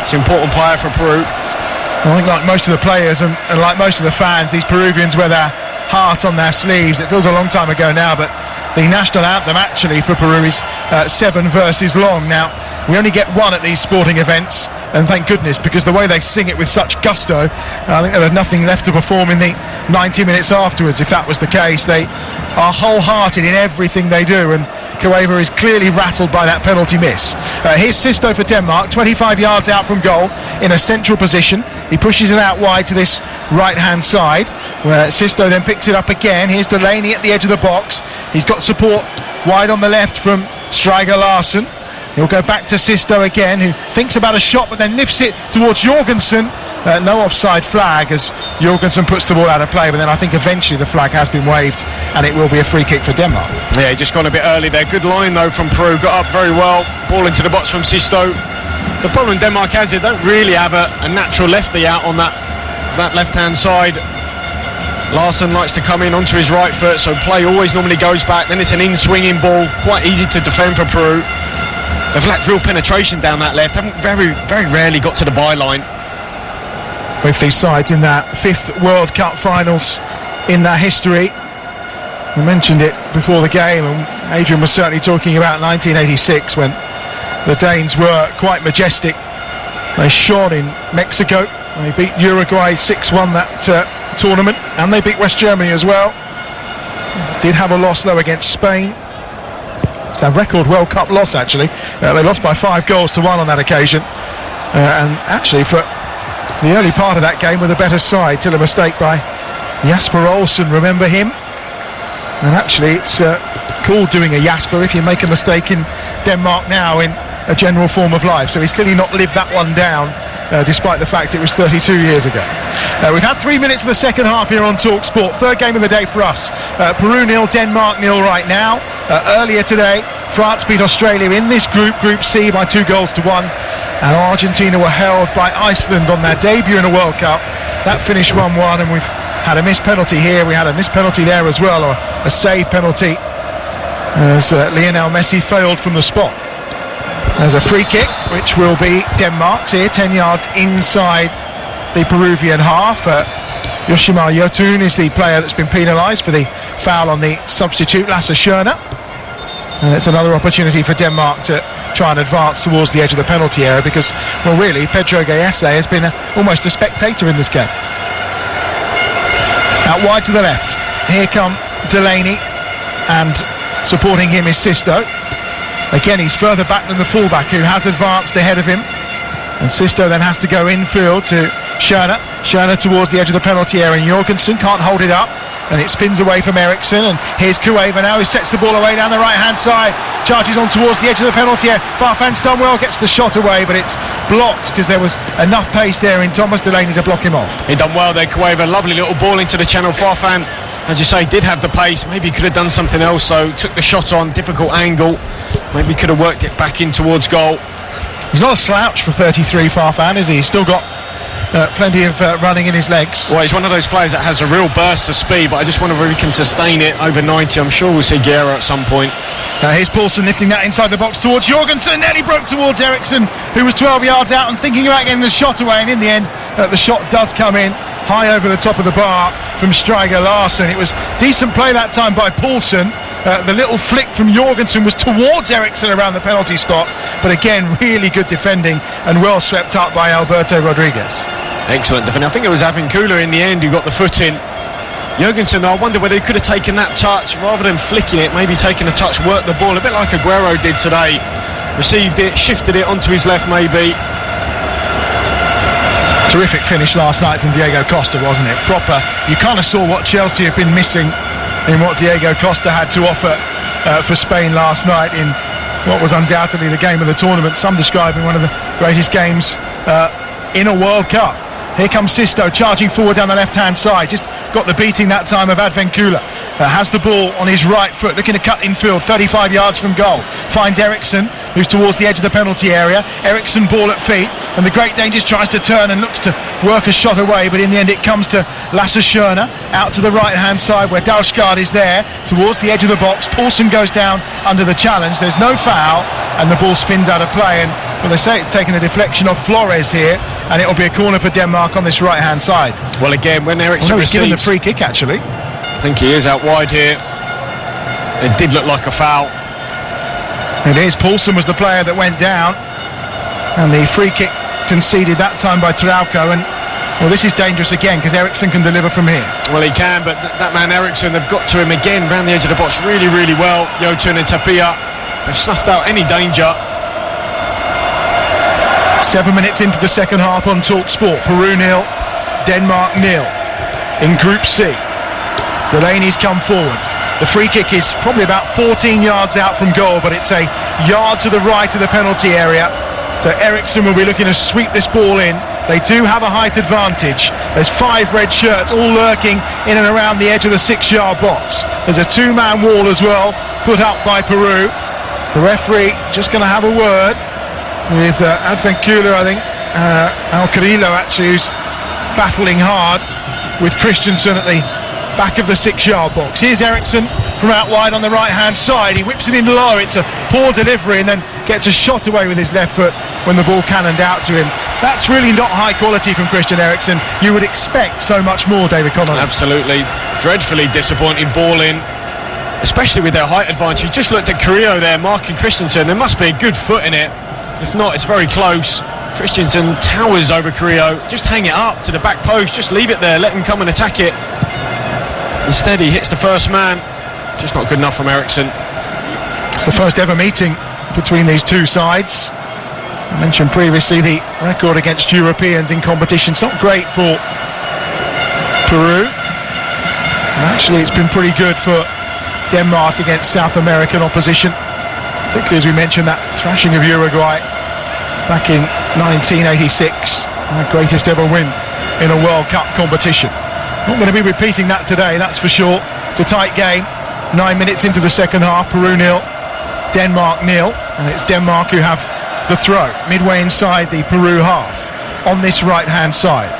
It's an important player for Peru. I think like most of the players and like most of the fans, these Peruvians wear their heart on their sleeves. It feels a long time ago now, but the national anthem actually for Peru is 7 verses long. Now, We only get one at these sporting events, and thank goodness, because the way they sing it with such gusto, I think there was nothing left to perform in the 90 minutes afterwards. If that was the case, they are wholehearted in everything they do, and Cueva is clearly rattled by that penalty miss. Here's Sisto for Denmark, 25 yards out from goal in a central position. He pushes it out wide to this right-hand side, where Sisto then picks it up again. Here's Delaney at the edge of the box. He's got support wide on the left from Stryger Larsen. He'll go back to Sisto again, who thinks about a shot but then nips it towards Jorgensen. No offside flag as Jorgensen puts the ball out of play, but then I think eventually the flag has been waved and it will be a free kick for Denmark. Yeah, just gone a bit early there. Good line though from Peru, got up very well. Ball into the box from Sisto. The problem Denmark has, they don't really have a natural lefty out on that left-hand side. Larsen likes to come in onto his right foot, so play always normally goes back. Then it's an in-swinging ball, quite easy to defend for Peru. They've lacked real penetration down that left, haven't very rarely got to the byline. With these sides in their 5th World Cup finals in their history. We mentioned it before the game, and Adrian was certainly talking about 1986 when the Danes were quite majestic. They shone in Mexico. They beat Uruguay 6-1 that tournament, and they beat West Germany as well. Did have a loss though against Spain. It's their record World Cup loss actually. They lost by 5-1 on that occasion, and actually for the early part of that game were the better side till a mistake by Jasper Olsen, remember him? And actually it's called doing a Jasper if you make a mistake in Denmark now in a general form of life, so he's clearly not lived that one down, despite the fact it was 32 years ago. We've had 3 minutes of the second half here on TalkSport. Third game of the day for us. Peru 0, Denmark 0 right now. Earlier today, France beat Australia in this group, Group C, by 2-1, and Argentina were held by Iceland on their debut in a World Cup. That finished 1-1, and we've had a missed penalty here. We had a missed penalty there as well, or a save penalty, as Lionel Messi failed from the spot. There's a free kick, which will be Denmark's here, 10 yards inside the Peruvian half. Yoshimar Yotun is the player that's been penalised for the foul on the substitute, Lasse Schöne. And it's another opportunity for Denmark to try and advance towards the edge of the penalty area, because, well, really, Pedro Gallese has been almost a spectator in this game. Out wide to the left. Here come Delaney, and supporting him is Sisto. Again, he's further back than the fullback, who has advanced ahead of him. And Sisto then has to go infield to Schöne. Schöne towards the edge of the penalty area, and Jorgensen can't hold it up, and it spins away from Eriksson. And here's Cueva now, who sets the ball away down the right-hand side, charges on towards the edge of the penalty area. Farfan's done well, gets the shot away, but it's blocked because there was enough pace there in Thomas Delaney to block him off. He done well there, Cueva. Lovely little ball into the channel. Farfan, as you say, did have the pace. Maybe he could have done something else, so took the shot on, difficult angle. Maybe could have worked it back in towards goal. He's not a slouch for 33, Farfan, is he? He's still got plenty of running in his legs. Well, he's one of those players that has a real burst of speed, but I just wonder if he can sustain it over 90. I'm sure we'll see Guerra at some point. Here's Paulsen lifting that inside the box towards Jorgensen. Then he broke towards Eriksson, who was 12 yards out and thinking about getting the shot away, and in the end the shot does come in high over the top of the bar from Stryger Larsen. It was decent play that time by Paulsen. The little flick from Jorgensen was towards Eriksson around the penalty spot, but again, really good defending and well swept up by Alberto Rodriguez. Excellent defending. I think it was Avincula in the end who got the foot in. Jorgensen, I wonder whether he could have taken that touch rather than flicking it, maybe taking a touch, worked the ball a bit like Aguero did today. Received it, shifted it onto his left maybe. Terrific finish last night from Diego Costa, wasn't it? Proper. You kind of saw what Chelsea have been missing in what Diego Costa had to offer for Spain last night in what was undoubtedly the game of the tournament. Some describing one of the greatest games in a World Cup. Here comes Sisto charging forward down the left-hand side. Just got the beating that time of Advincula. Has the ball on his right foot, looking to cut infield, 35 yards from goal. Finds Eriksson, who's towards the edge of the penalty area. Eriksson ball at feet, and the Great Dane just tries to turn and looks to work a shot away, but in the end it comes to Lasse Schöne, out to the right-hand side where Dalsgaard is there, towards the edge of the box. Paulsen goes down under the challenge. There's no foul, and the ball spins out of play, and well, they say it's taken a deflection off Flores here, and it'll be a corner for Denmark on this right-hand side. Well, again, when Eriksson he's given the free kick, actually. I think he is out wide here. It did look like a foul. It is. Paulsen was the player that went down. And the free kick conceded that time by Trauco, and well, this is dangerous again because Eriksson can deliver from here. Well, he can, but that man Eriksson, they've got to him again round the edge of the box really, really well. Yotun and Tapia, they've snuffed out any danger. 7 minutes into the second half on TalkSport. Peru 0, Denmark 0 in Group C. Delaney's come forward. The free kick is probably about 14 yards out from goal, but it's a yard to the right of the penalty area. So Eriksson will be looking to sweep this ball in. They do have a height advantage. There's 5 red shirts all lurking in and around the edge of the 6-yard box. There's a 2-man wall as well put up by Peru. The referee just going to have a word with Advencula, I think. Al Carrillo actually, who's battling hard with Christensen at the back of the 6-yard box. Here's Eriksson from out wide on the right hand side. He whips it in low. It's a poor delivery and then gets a shot away with his left foot when the ball cannoned out to him. That's really not high quality from Christian Eriksen. You would expect so much more, David Connolly. Absolutely. Dreadfully disappointing ball in, especially with their height advantage. Just looked at Carrillo there marking Christensen. There must be a good foot in it. If not, it's very close. Christensen towers over Carrillo. Just hang it up to the back post. Just leave it there. Let him come and attack it. Instead, he hits the first man. Just not good enough from Eriksson. It's the first ever meeting between these two sides. I mentioned previously the record against Europeans in competition. It's not great for Peru. And actually, it's been pretty good for Denmark against South American opposition. Particularly as we mentioned that thrashing of Uruguay back in 1986. Our greatest ever win in a World Cup competition. Not going to be repeating that today, that's for sure. It's a tight game. 9 minutes into the second half. Peru 0, Denmark 0. And it's Denmark who have the throw. Midway inside the Peru half. On this right-hand side.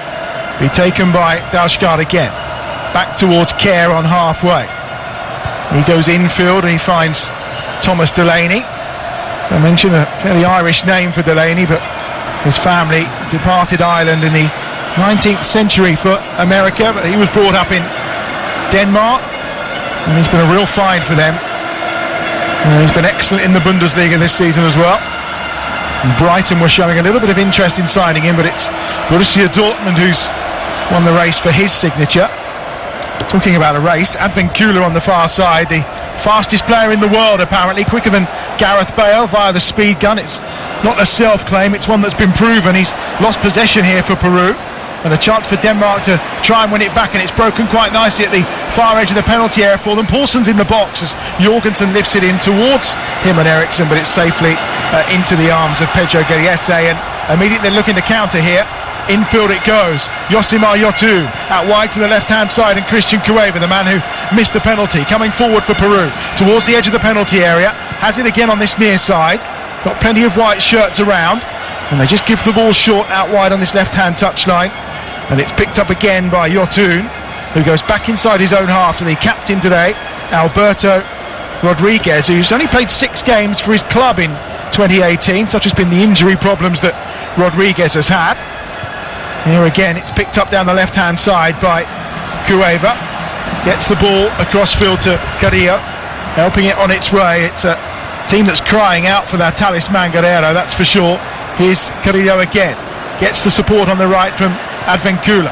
Be taken by Dalsgaard again. Back towards Kerr on halfway. He goes infield and he finds Thomas Delaney. So I mentioned a fairly Irish name for Delaney, but his family departed Ireland in the 19th century for America, but he was brought up in Denmark and he's been a real find for them. And he's been excellent in the Bundesliga this season as well. And Brighton were showing a little bit of interest in signing him, but it's Borussia Dortmund who's won the race for his signature. Talking about a race, Advencula on the far side, the fastest player in the world apparently, quicker than Gareth Bale via the speed gun. It's not a self-claim, it's one that's been proven. He's lost possession here for Peru and a chance for Denmark to try and win it back, and it's broken quite nicely at the far edge of the penalty area for them. Paulsen's in the box as Jorgensen lifts it in towards him and Eriksson, but it's safely into the arms of Pedro Guerriese, and immediately looking to counter here. Infield it goes. Yosimar Yotun out wide to the left-hand side, and Christian Cueva, the man who missed the penalty, coming forward for Peru towards the edge of the penalty area. Has it again on this near side. Got plenty of white shirts around, and they just give the ball short out wide on this left-hand touchline. And it's picked up again by Yotun, who goes back inside his own half to the captain today, Alberto Rodriguez, who's only played 6 games for his club in 2018. Such has been the injury problems that Rodriguez has had. Here again, it's picked up down the left-hand side by Cueva. Gets the ball across field to Carrillo, helping it on its way. It's a team that's crying out for their talisman Guerrero, that's for sure. Here's Carrillo again. Gets the support on the right from Advencula.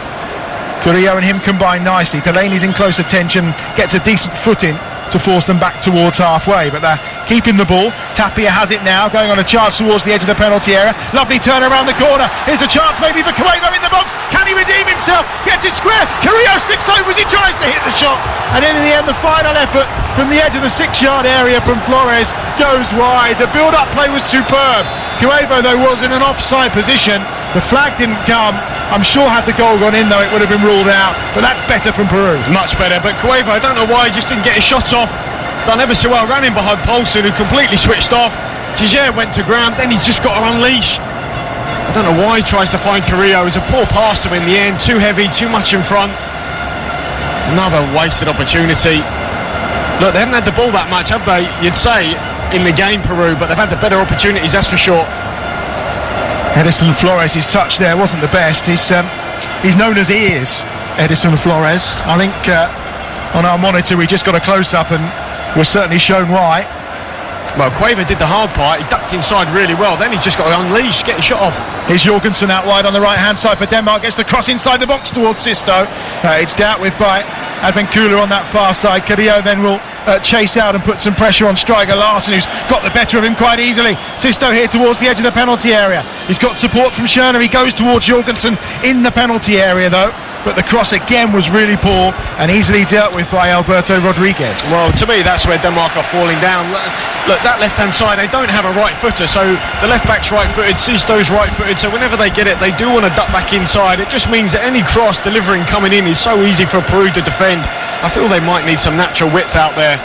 Carrillo and him combine nicely. Delaney's in close attention, gets a decent foot in to force them back towards halfway, but they're keeping the ball. Tapia has it now, going on a charge towards the edge of the penalty area. Lovely turn around the corner. Here's a chance maybe for Cueva in the box. Can he redeem himself? Gets it square. Carrillo slips over as he tries to hit the shot, and in the end the final effort from the edge of the 6-yard area from Flores goes wide. The build-up play was superb. Cueva though was in an offside position. The flag didn't come. I'm sure had the goal gone in though it would have been ruled out, but that's better from Peru. Much better, but Cueva, I don't know why he just didn't get his shots off. Done ever so well, ran in behind Poulsen, who completely switched off. Giger went to ground, then he's just got to unleash. I don't know why he tries to find Carrillo. It was a poor pass to him in the end, too heavy, too much in front. Another wasted opportunity. Look, they haven't had the ball that much, have they? You'd say in the game, Peru, but they've had the better opportunities, that's for sure. Edison Flores, his touch there wasn't the best. He's known as Ears, Edison Flores. I think on our monitor we just got a close-up and we're certainly shown why. Well, Cueva did the hard part. He ducked inside really well. Then he's just got to unleash, get his shot off. Here's Jorgensen out wide on the right-hand side for Denmark. Gets the cross inside the box towards Sisto. It's dealt with by Advincula on that far side. Carrillo then will chase out and put some pressure on striker Larsen, who's got the better of him quite easily. Sisto here towards the edge of the penalty area. He's got support from Schöner. He goes towards Jorgensen in the penalty area though. But the cross again was really poor and easily dealt with by Alberto Rodriguez. Well, to me, that's where Denmark are falling down. Look, that left-hand side, they don't have a right footer, so the left-back's right-footed, Sisto's right-footed, so whenever they get it, they do want to duck back inside. It just means that any cross delivering coming in is so easy for Peru to defend. I feel they might need some natural width out there.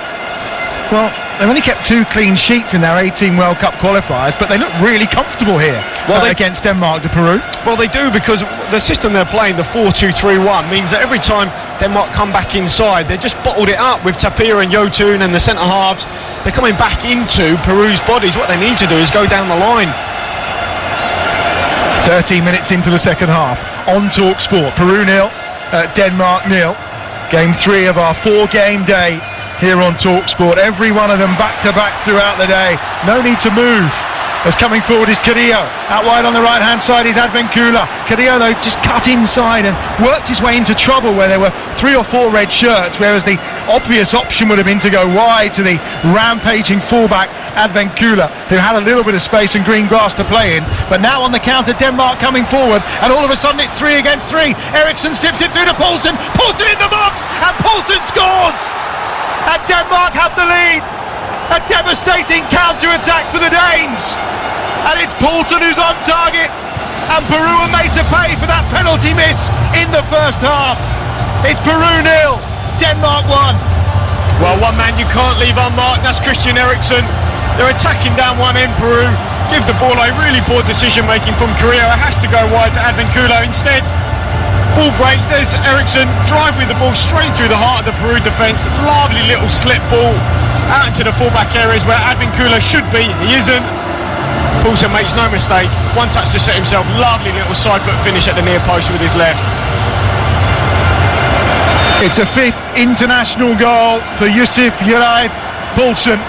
Well, they've only kept 2 clean sheets in their 18 World Cup qualifiers, but they look really comfortable here against Denmark to Peru. Well, they do, because the system they're playing, the 4-2-3-1, means that every time Denmark come back inside, they just bottled it up with Tapia and Yotun and the centre halves. They're coming back into Peru's bodies. What they need to do is go down the line. 13 minutes into the second half on TalkSport. Peru 0, Denmark 0. Game 3 of our 4-game day here on TalkSport. Every one of them back-to-back throughout the day. No need to move. As coming forward is Carrillo. Out wide on the right-hand side is Advincula. Carrillo, though, just cut inside and worked his way into trouble where there were 3 or 4 red shirts, whereas the obvious option would have been to go wide to the rampaging fullback Advincula, who had a little bit of space and green grass to play in. But now on the counter, Denmark coming forward, and all of a sudden it's 3 against 3. Eriksson sips it through to Poulsen. Poulsen in the box, and Poulsen scores! And Denmark have the lead. A devastating counter-attack for the Danes. And it's Poulsen who's on target. And Peru are made to pay for that penalty miss in the first half. It's Peru 0, Denmark 1. Well, one man you can't leave unmarked, that's Christian Eriksen. They're attacking down one end, Peru. Give the ball a really poor decision-making from Carrillo. It has to go wide to Advincula instead. Ball breaks, there's Eriksen, drive with the ball straight through the heart of the Peru defence. Lovely little slip ball out into the fullback areas where Advincula should be. He isn't. Poulsen makes no mistake. One touch to set himself. Lovely little side foot finish at the near post with his left. It's a 5th international goal for Yusuf Yuraib Poulsen.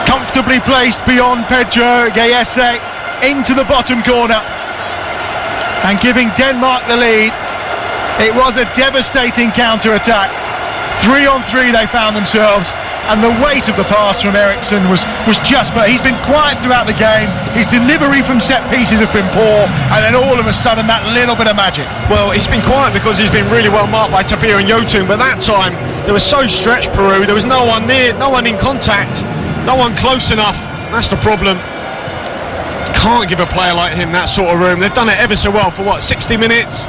Comfortably placed beyond Pedro Gayese into the bottom corner and giving Denmark the lead. It was a devastating counter-attack. 3 on 3 they found themselves, and the weight of the pass from Eriksen was just, but he's been quiet throughout the game. His delivery from set pieces have been poor, and then all of a sudden that little bit of magic. Well, he's been quiet because he's been really well marked by Tapia and Yotun, but that time there was so stretched Peru, there was no one near, no one in contact, no one close enough. That's the problem. Can't give a player like him that sort of room. They've done it ever so well for 60 minutes,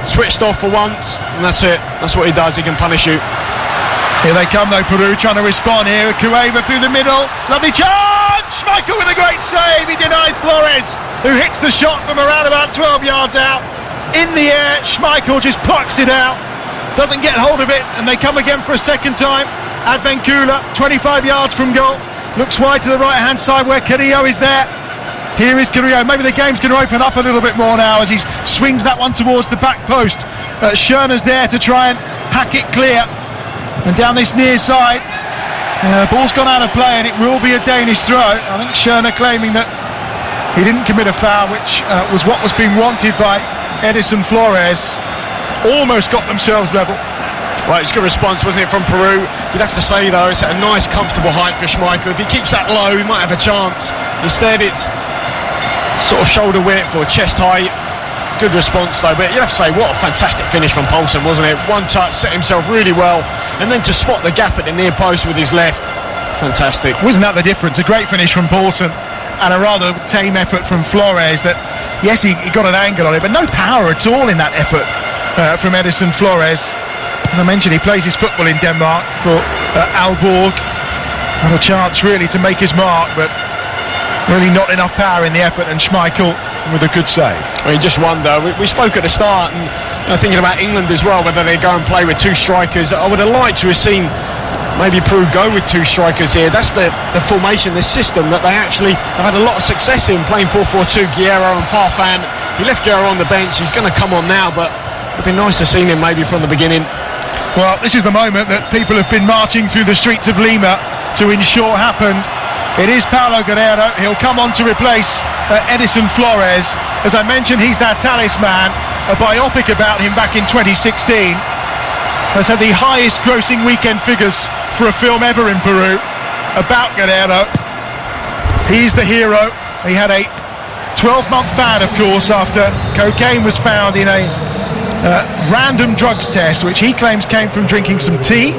switched off for once, and that's it. That's what he does. He can punish you. Here they come though, Peru trying to respond here. Cueva through the middle, lovely chance! Schmeichel with a great save. He denies Flores, who hits the shot from around about 12 yards out. In the air, Schmeichel just plucks it out, doesn't get hold of it, and they come again for a second time. Advincula, 25 yards from goal, looks wide to the right hand side where Carrillo is there. Here is Carrillo. Maybe the game's going to open up a little bit more now as he swings that one towards the back post. Schöner's there to try and hack it clear. And down this near side, ball's gone out of play and it will be a Danish throw. I think Schöner claiming that he didn't commit a foul, which was what was being wanted by Edison Flores. Almost got themselves level. Right, it's a good response, wasn't it, from Peru? You'd have to say, though, it's at a nice, comfortable height for Schmeichel. If he keeps that low, he might have a chance. Instead, it's sort of shoulder width or chest height. Good response, though. But you have to say, what a fantastic finish from Poulsen, wasn't it? One touch, set himself really well. And then to spot the gap at the near post with his left. Fantastic. Wasn't that the difference? A great finish from Poulsen and a rather tame effort from Flores that, yes, he got an angle on it, but no power at all in that effort from Edison Flores. As I mentioned, he plays his football in Denmark for Aalborg. Had a chance really to make his mark, but really not enough power in the effort, and Schmeichel with a good save. I mean, just wonder, we spoke at the start, and thinking about England as well, whether they go and play with 2 strikers. I would have liked to have seen maybe Peru go with 2 strikers here. That's the formation, the system that they actually have had a lot of success in, playing 4-4-2, Guerrero and Farfan. He left Guerrero on the bench, he's going to come on now, but it'd be nice to see him maybe from the beginning. Well, this is the moment that people have been marching through the streets of Lima to ensure happened. It is Paulo Guerrero. He'll come on to replace Edison Flores. As I mentioned, he's their talisman. A biopic about him back in 2016 has had the highest grossing weekend figures for a film ever in Peru about Guerrero. He's the hero. He had a 12-month ban, of course, after cocaine was found in a random drugs test, which he claims came from drinking some tea.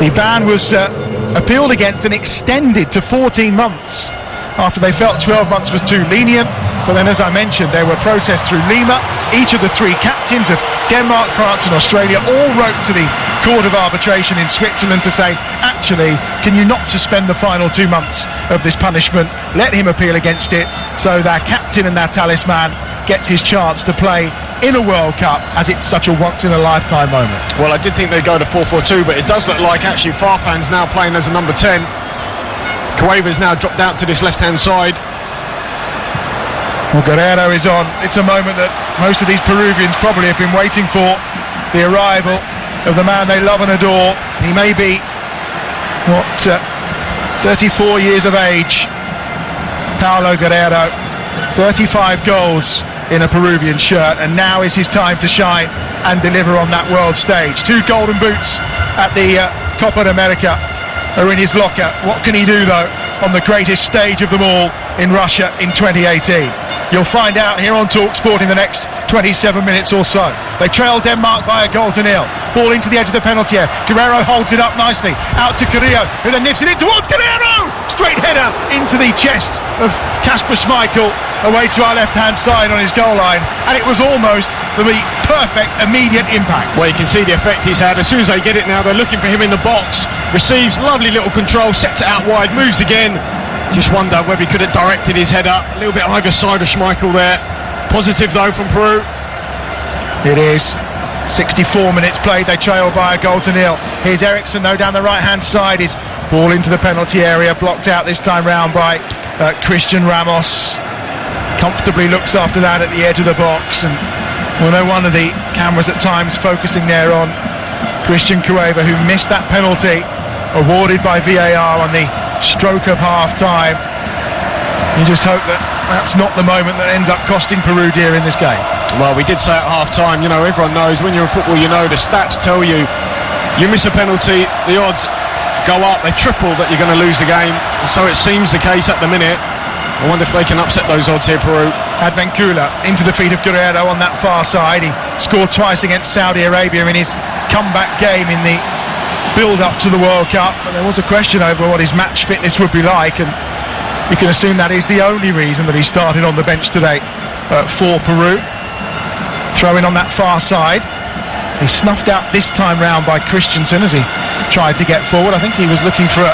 The ban was appealed against and extended to 14 months after they felt 12 months was too lenient. But then, as I mentioned, there were protests through Lima. Each of the three captains of Denmark, France and Australia all wrote to the Court of Arbitration in Switzerland to say, actually, can you not suspend the final 2 months of this punishment? Let him appeal against it, so their captain and their talisman gets his chance to play in a World Cup, as it's such a once-in-a-lifetime moment. Well, I did think they'd go to 4-4-2, but it does look like actually Farfan's now playing as a number 10. Cueva's now dropped out to this left-hand side. Well, Guerrero is on. It's a moment that most of these Peruvians probably have been waiting for, the arrival of the man they love and adore. He may be, 34 years of age. Paulo Guerrero, 35 goals in a Peruvian shirt, and now is his time to shine and deliver on that world stage. 2 golden boots at the Copa America are in his locker. What can he do, though, on the greatest stage of them all in Russia in 2018? You'll find out here on TalkSport in the next 27 minutes or so. They trail Denmark by a goal to nil. Ball into the edge of the penalty area. Guerrero holds it up nicely. Out to Carrillo, who then nips it in towards Guerrero! Straight header into the chest of Kasper Schmeichel, away to our left-hand side on his goal line. And it was almost the perfect immediate impact. Well, you can see the effect he's had. As soon as they get it now, they're looking for him in the box. Receives, lovely little control, sets it out wide, moves again. Just wonder whether he could have directed his head up a little bit either side of Schmeichel there. Positive though from Peru. It is 64 minutes played. They trail by a goal to nil. Here's Eriksson though down the right hand side. His ball into the penalty area, blocked out this time round by Christian Ramos. Comfortably looks after that at the edge of the box, and well, no wonder the cameras at times focusing there on Christian Cueva, who missed that penalty awarded by VAR on the stroke of half-time. You just hope that that's not the moment that ends up costing Peru dear in this game. Well, we did say at half-time, you know, everyone knows when you're in football, you know, the stats tell you, you miss a penalty, the odds go up, they triple that you're going to lose the game. And so it seems the case at the minute. I wonder if they can upset those odds here, Peru. Advencula into the feet of Guerrero on that far side. He scored twice against Saudi Arabia in his comeback game in the build-up to the World Cup, but there was a question over what his match fitness would be like, and you can assume that is the only reason that he started on the bench today for Peru. Throwing on that far side. He's snuffed out this time round by Christensen as he tried to get forward. I think he was looking for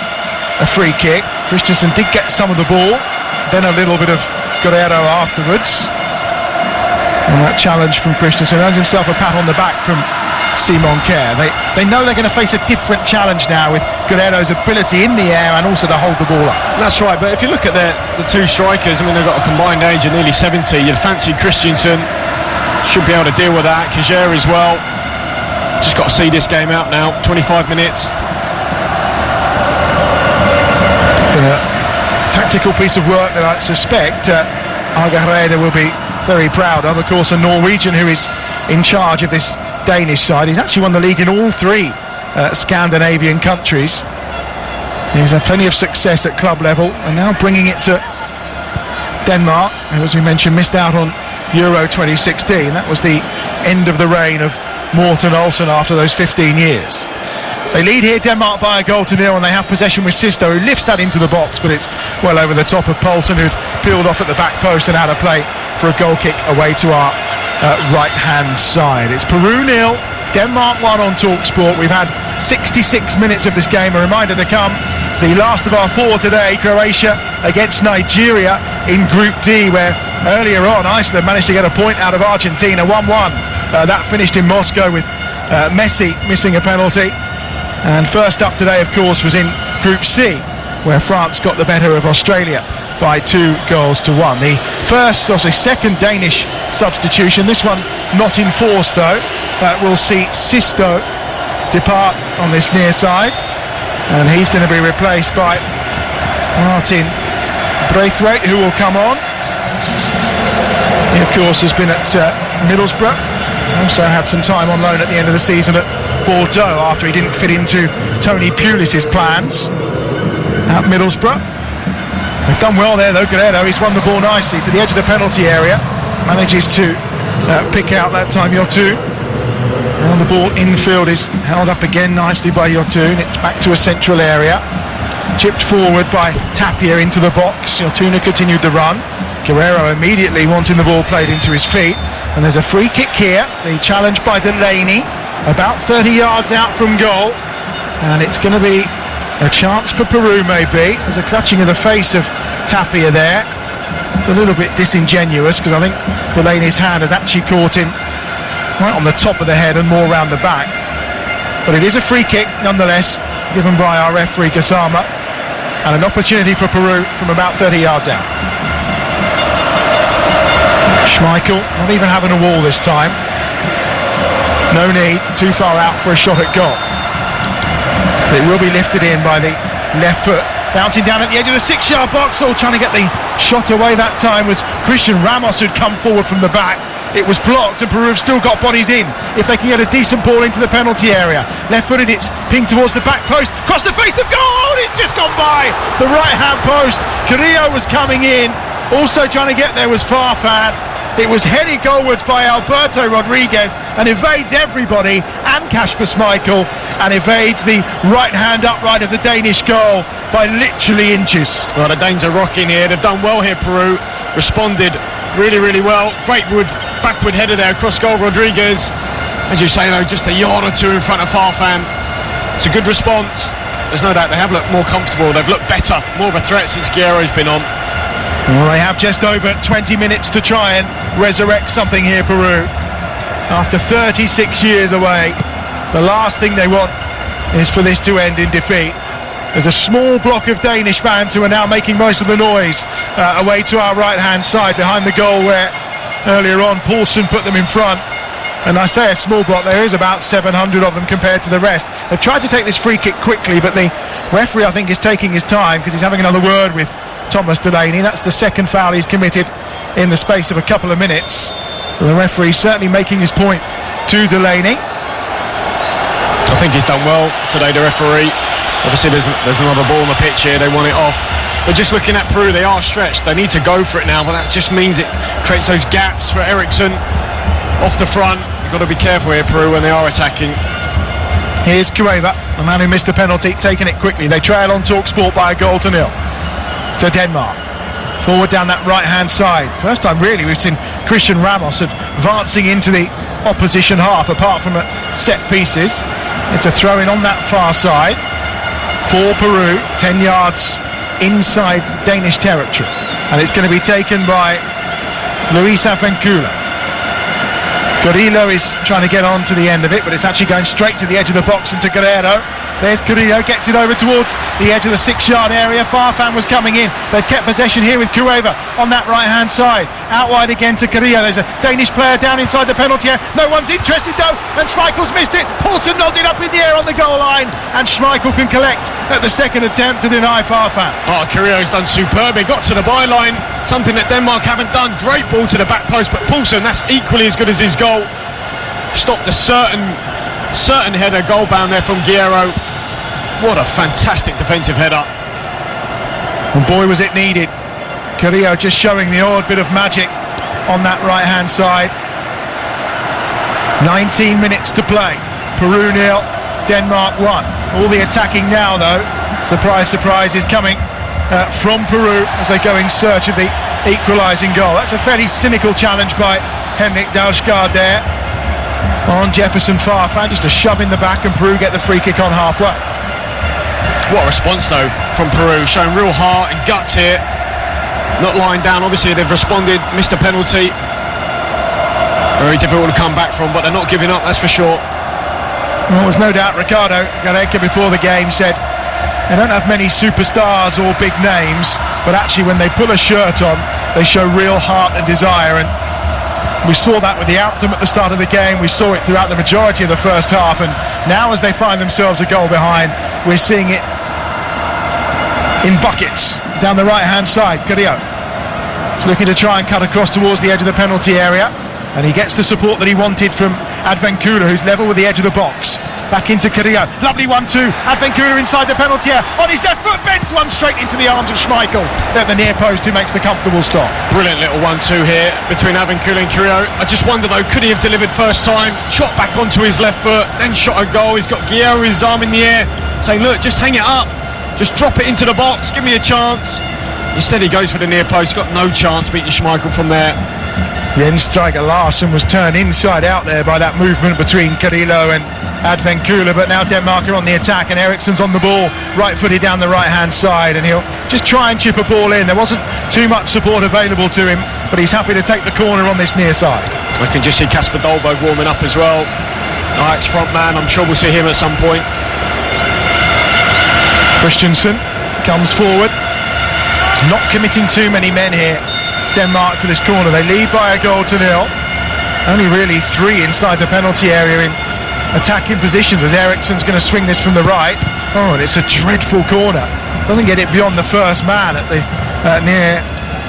a free kick. Christensen did get some of the ball, then a little bit of Guerrero afterwards. And that challenge from Christensen earns himself a pat on the back from Simon Kjær. They know they're going to face a different challenge now with Guerrero's ability in the air and also to hold the ball up. That's right, but if you look at the two strikers, I mean, they've got a combined age of nearly 70. You'd fancy Christensen should be able to deal with that. Kjær as well. Just got to see this game out now. 25 minutes. A tactical piece of work that I suspect Algareda will be very proud of. Of course, a Norwegian who is in charge of this Danish side. He's actually won the league in all 3 Scandinavian countries. He's had plenty of success at club level, and now bringing it to Denmark, who, as we mentioned, missed out on Euro 2016. That was the end of the reign of Morten Olsen after those 15 years. They lead here, Denmark, by a goal to nil, and they have possession with Sisto, who lifts that into the box, but it's well over the top of Poulsen, who'd peeled off at the back post and had a play for a goal kick away to our right-hand side. It's Peru 0, Denmark 1 on TalkSport. We've had 66 minutes of this game. A reminder to come, the last of our 4 today, Croatia against Nigeria in Group D, where earlier on Iceland managed to get a point out of Argentina, 1-1. That finished in Moscow with Messi missing a penalty. And first up today, of course, was in Group C, where France got the better of Australia by 2 goals to 1. The second Danish substitution, this one not in force though. We'll see Sisto depart on this near side, and he's going to be replaced by Martin Braithwaite, who will come on. He, of course, has been at Middlesbrough. Also had some time on loan at the end of the season at Bordeaux after he didn't fit into Tony Pulis' plans at Middlesbrough. They've done well there though. Guerrero, he's won the ball nicely to the edge of the penalty area. Manages to pick out that time Yotun. Now the ball infield is held up again nicely by Yotun. It's back to a central area. Chipped forward by Tapia into the box. Yotun continued the run. Guerrero immediately wanting the ball played into his feet. And there's a free kick here. The challenge by Delaney, about 30 yards out from goal. And it's going to be a chance for Peru maybe. There's a clutching of the face of Tapia there. It's a little bit disingenuous because I think Delaney's hand has actually caught him right on the top of the head and more round the back. But it is a free kick nonetheless, given by our referee Gassama, and an opportunity for Peru from about 30 yards out. Schmeichel not even having a wall this time. No need, too far out for a shot at goal. But it will be lifted in by the left foot. Bouncing down at the edge of the 6-yard box. Trying to get the shot away that time was Christian Ramos, who'd come forward from the back. It was blocked and Peru have still got bodies in if they can get a decent ball into the penalty area. Left-footed, it's pinged towards the back post. Across the face of goal! It's just gone by the right-hand post. Carrillo was coming in. Also trying to get there was Farfan. It was headed goalwards by Alberto Rodriguez and evades everybody and Kasper Schmeichel and evades the right-hand upright of the Danish goal by literally inches. Well, the Danes are rocking here. They've done well here, Peru. Responded really, really well. Great backward header there across goal, Rodriguez. As you say, though, just a yard or two in front of Farfan. It's a good response. There's no doubt they have looked more comfortable. They've looked better, more of a threat since Guerrero's been on. Well, they have just over 20 minutes to try and resurrect something here, Peru. After 36 years away, the last thing they want is for this to end in defeat. There's a small block of Danish fans who are now making most of the noise away to our right-hand side behind the goal where earlier on Poulsen put them in front. And I say a small block, there is about 700 of them compared to the rest. They've tried to take this free kick quickly, but the referee, I think, is taking his time because he's having another word with Thomas Delaney. That's the second foul he's committed in the space of a couple of minutes. So the referee certainly making his point to Delaney. I think he's done well today, the referee. Obviously there's another ball on the pitch here, they want it off. But just looking at Peru, they are stretched. They need to go for it now, but that just means it creates those gaps for Eriksson off the front. You've got to be careful here, Peru, when they are attacking. Here's Cueva, the man who missed the penalty, taking it quickly. They trail on TalkSport by a goal to nil. To Denmark. Forward down that right-hand side. First time really we've seen Christian Ramos advancing into the opposition half, apart from at set pieces. It's a throw-in on that far side for Peru, 10 yards inside Danish territory. And it's going to be taken by Luis Avencula. Carrillo is trying to get on to the end of it, but it's actually going straight to the edge of the box and to Guerrero. There's Carrillo, gets it over towards the edge of the 6-yard area. Farfan was coming in. They've kept possession here with Cueva on that right-hand side. Out wide again to Carrillo. There's a Danish player down inside the penalty area. No one's interested though, and Schmeichel's missed it. Poulsen nods it up in the air on the goal line, and Schmeichel can collect at the second attempt to deny Farfan. Oh, Carrillo's done superb. He got to the byline, something that Denmark haven't done. Great ball to the back post, but Poulsen, that's equally as good as his goal. Stopped a certain header, goal bound there from Guerrero. What a fantastic defensive header. And boy was it needed. Carrillo just showing the odd bit of magic on that right hand side. 19 minutes to play. Peru 0, Denmark 1. All the attacking now though, surprise surprise, is coming from Peru as they go in search of the equalising goal. That's a fairly cynical challenge by Henrik Dalsgaard there on Jefferson Farfan, just a shove in the back and Peru get the free kick on halfway. What a response though from Peru, showing real heart and guts here, not lying down. Obviously they've responded, missed a penalty, very difficult to come back from, but they're not giving up, that's for sure. Well, there's no doubt Ricardo Gareca before the game said they don't have many superstars or big names, but actually when they pull a shirt on they show real heart and desire, and we saw that with the outcome at the start of the game. We saw it throughout the majority of the first half, and now as they find themselves a goal behind, we're seeing it in buckets down the right hand side. Carrillo is looking to try and cut across towards the edge of the penalty area, and he gets the support that he wanted from Advincula, who's level with the edge of the box. Back into Carrillo, lovely 1-2, Advincula inside the penalty area, on his left foot, bends one straight into the arms of Schmeichel at the near post, who makes the comfortable stop. Brilliant little 1-2 here between Advincula and Carrillo. I just wonder though, could he have delivered first time, shot back onto his left foot, then shot a goal? He's got Guillermo with his arm in the air, saying look, just hang it up, just drop it into the box, give me a chance. Instead he goes for the near post, got no chance beating Schmeichel from there. The end striker Larsen was turned inside out there by that movement between Carrillo and Advincula, but now Denmark are on the attack, and Eriksen's on the ball, right-footed down the right-hand side, and he'll just try and chip a ball in. There wasn't too much support available to him, but he's happy to take the corner on this near side. I can just see Kasper Dolberg warming up as well. Ajax front man, I'm sure we'll see him at some point. Christensen comes forward, not committing too many men here, Denmark, for this corner. They lead by 1-0. Only really 3 inside the penalty area in attacking positions, as Eriksen's going to swing this from the right. Oh, and it's a dreadful corner. Doesn't get it beyond the first man at the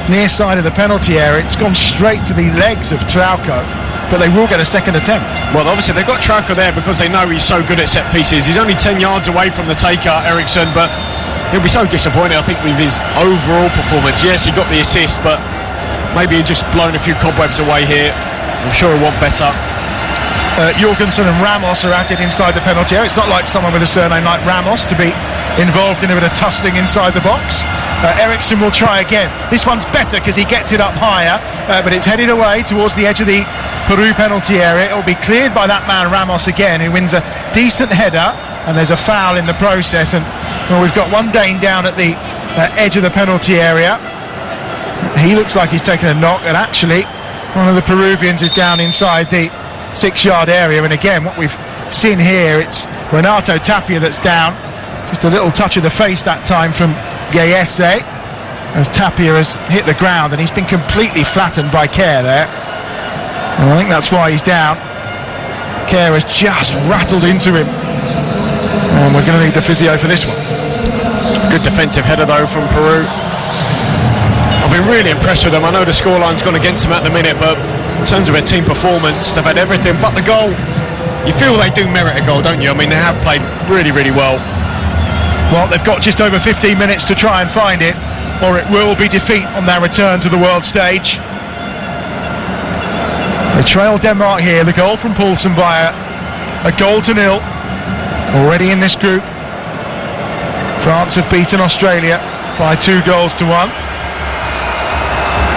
near side of the penalty area. It's gone straight to the legs of Trauco, but they will get a second attempt. Well, obviously they've got Trauco there because they know he's so good at set pieces. He's only 10 yards away from the taker, Eriksen, but he'll be so disappointed, I think, with his overall performance. Yes, he got the assist, but maybe he just blown a few cobwebs away here. I'm sure he'll want better. Jorgensen and Ramos are at it inside the penalty area. It's not like someone with a surname like Ramos to be involved in a bit of tussling inside the box. Eriksen will try again. This one's better because he gets it up higher, but it's headed away towards the edge of the Peru penalty area. It will be cleared by that man Ramos again, who wins a decent header, and there's a foul in the process. And well, we've got one Dane down at the edge of the penalty area. He looks like he's taken a knock, and actually one of the Peruvians is down inside the 6-yard area. And again, what we've seen here, it's Renato Tapia that's down. Just a little touch of the face that time from Gayese, as Tapia has hit the ground, and he's been completely flattened by Kerr there. And I think that's why he's down. Kerr has just rattled into him, and we're going to need the physio for this one. Good defensive header though from Peru. I've been really impressed with them. I know the scoreline's gone against them at the minute, but in terms of their team performance, they've had everything but the goal. You feel they do merit a goal, don't you? I mean, they have played really, really well. Well, they've got just over 15 minutes to try and find it, or it will be defeat on their return to the world stage. They trail Denmark here. The goal from Poulsen by a 1-0 already in this group. France have beaten Australia by 2-1.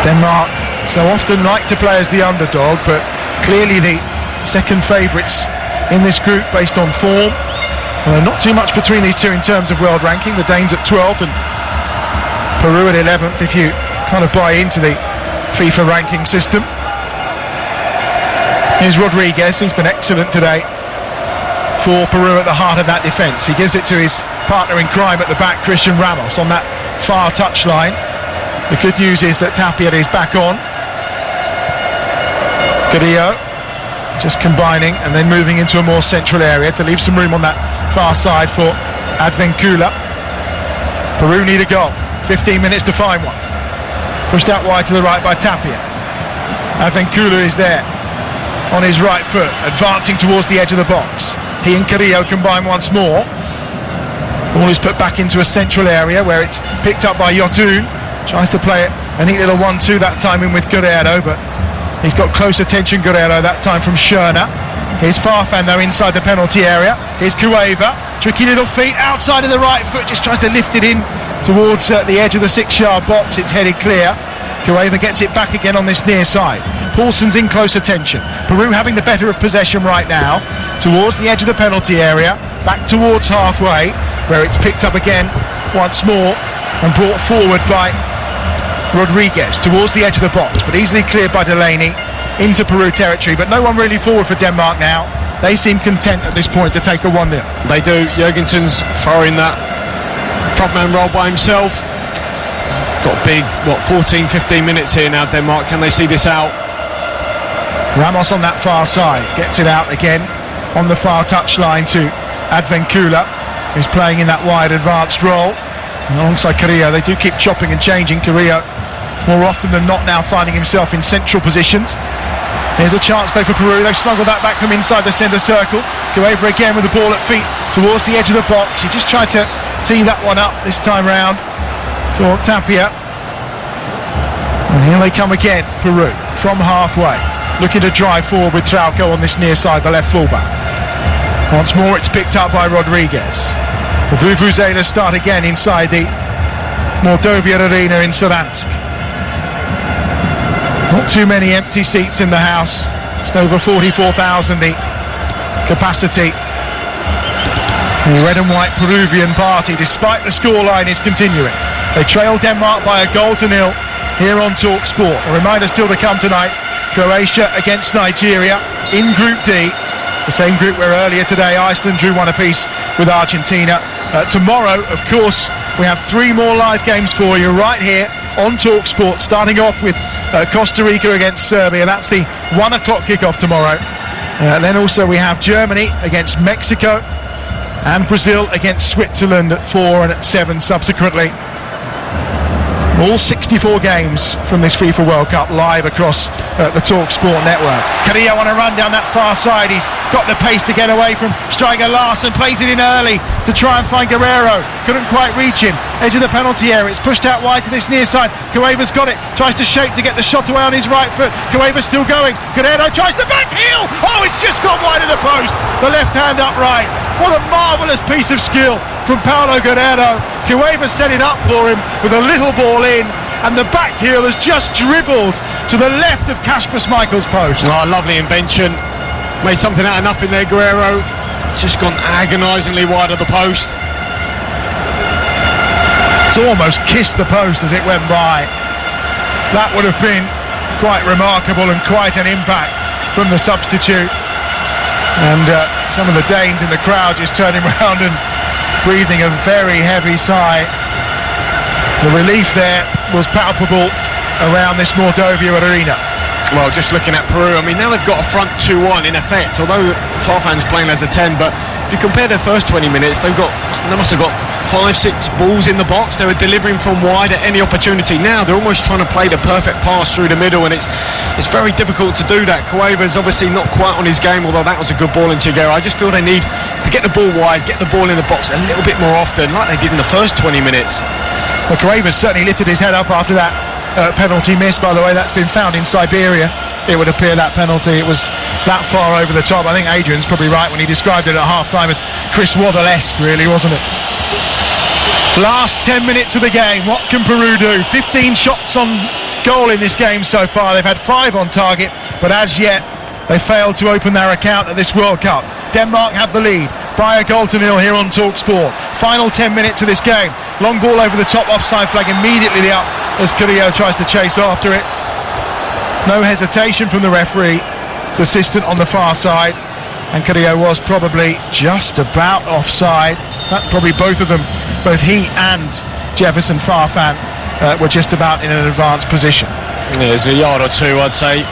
Denmark so often like to play as the underdog, but clearly the second favourites in this group based on form. Not too much between these two in terms of world ranking. The Danes at 12th and Peru at 11th, if you kind of buy into the FIFA ranking system. Here's Rodriguez, who's been excellent today for Peru at the heart of that defence. He gives it to his partner in crime at the back, Christian Ramos, on that far touchline. The good news is that Tapia is back on. Carrillo just combining and then moving into a more central area to leave some room on that far side for Advincula. Peru need a goal. 15 minutes to find one. Pushed out wide to the right by Tapia. Advincula is there on his right foot, advancing towards the edge of the box. He and Carrillo combine once more. Ball is put back into a central area where it's picked up by Yotun. Tries to play it a neat little 1-2 that time in with Guerrero, but he's got close attention, Guerrero, that time from Schörner. Here's Farfan though inside the penalty area. Here's Cueva, tricky little feet outside of the right foot, just tries to lift it in towards the edge of the 6-yard box. It's headed clear. Cueva gets it back again on this near side. Paulsen's in close attention. Peru having the better of possession right now, towards the edge of the penalty area, back towards halfway, where it's picked up again once more and brought forward by Rodriguez towards the edge of the box, but easily cleared by Delaney into Peru territory. But no one really forward for Denmark now. They seem content at this point to take a 1-0. They do. Jorgensen's throwing that frontman role by himself. Got big, 14-15 minutes here now, Denmark. Can they see this out? Ramos on that far side gets it out again on the far touchline to Advincula, who's playing in that wide advanced role. alongside Carrillo. They do keep chopping and changing. Carrillo more often than not now finding himself in central positions. Here's a chance though for Peru. They've smuggled that back from inside the centre circle. Cueva again with the ball at feet towards the edge of the box. He just tried to tee that one up this time round for Tapia. And here they come again, Peru, from halfway, looking to drive forward with Trauco on this near side, the left fullback. Once more it's picked up by Rodriguez. The Vuvuzelas start again inside the Mordovia Arena in Saransk. Not too many empty seats in the house. It's over 44,000 the capacity. The red and white Peruvian party, despite the scoreline, is continuing. They trail Denmark by a 0-0 here on Talk Sport. A reminder still to come tonight: Croatia against Nigeria in Group D, the same group where earlier today Iceland drew one apiece with Argentina. Tomorrow, of course, we have 3 more live games for you right here on Talk Sport, starting off with Costa Rica against Serbia. That's the 1 o'clock kickoff tomorrow. Then also we have Germany against Mexico and Brazil against Switzerland at 4 and at 7 subsequently. All 64 games from this FIFA World Cup live across the Talk Sport network. Carrillo on a run down that far side. He's got the pace to get away from striker Larsson. Plays it in early to try and find Guerrero. Couldn't quite reach him. Edge of the penalty area. It's pushed out wide to this near side. Cueva's got it. Tries to shape to get the shot away on his right foot. Cueva's still going. Guerrero tries to back heel. Oh, it's just gone wide of the post. The left hand upright. What a marvellous piece of skill from Paulo Guerrero. Cueva set it up for him with a little ball in, and the back heel has just dribbled to the left of Kasper Schmeichel's post. Oh, lovely invention. Made something out of nothing there, Guerrero. Just gone agonisingly wide of the post. It's almost kissed the post as it went by. That would have been quite remarkable and quite an impact from the substitute. And some of the Danes in the crowd just turning around and breathing a very heavy sigh. The relief there was palpable around this Mordovia Arena. Well, just looking at Peru, I mean, now they've got a front 2-1 in effect, although Farfan's playing as a 10, but if you compare their first 20 minutes, they must have got 5-6 balls in the box. They were delivering from wide at any opportunity. Now they're almost trying to play the perfect pass through the middle, and it's very difficult to do that. Cueva's obviously not quite on his game, although that was a good ball in Chiguera. I just feel they need to get the ball wide, get the ball in the box a little bit more often, like they did in the first 20 minutes. Well, Cueva's certainly lifted his head up after that penalty miss, by the way. That's been found in Siberia, it would appear, that penalty. It was that far over the top. I think Adrian's probably right when he described it at half-time as Chris Waddle-esque, really, wasn't it? Last 10 minutes of the game, what can Peru do? 15 shots on goal in this game so far. They've had 5 on target, but as yet they failed to open their account at this World Cup. Denmark have the lead by a 0-0 here on Talk Sport. Final 10 minutes of this game. Long ball over the top, offside flag immediately up as Carrillo tries to chase after it. No hesitation from the referee. It's assistant on the far side, and Carrillo was probably just about offside. Probably both of them, both he and Jefferson Farfan, were just about in an advanced position. Yeah, there's a yard or two, I'd say.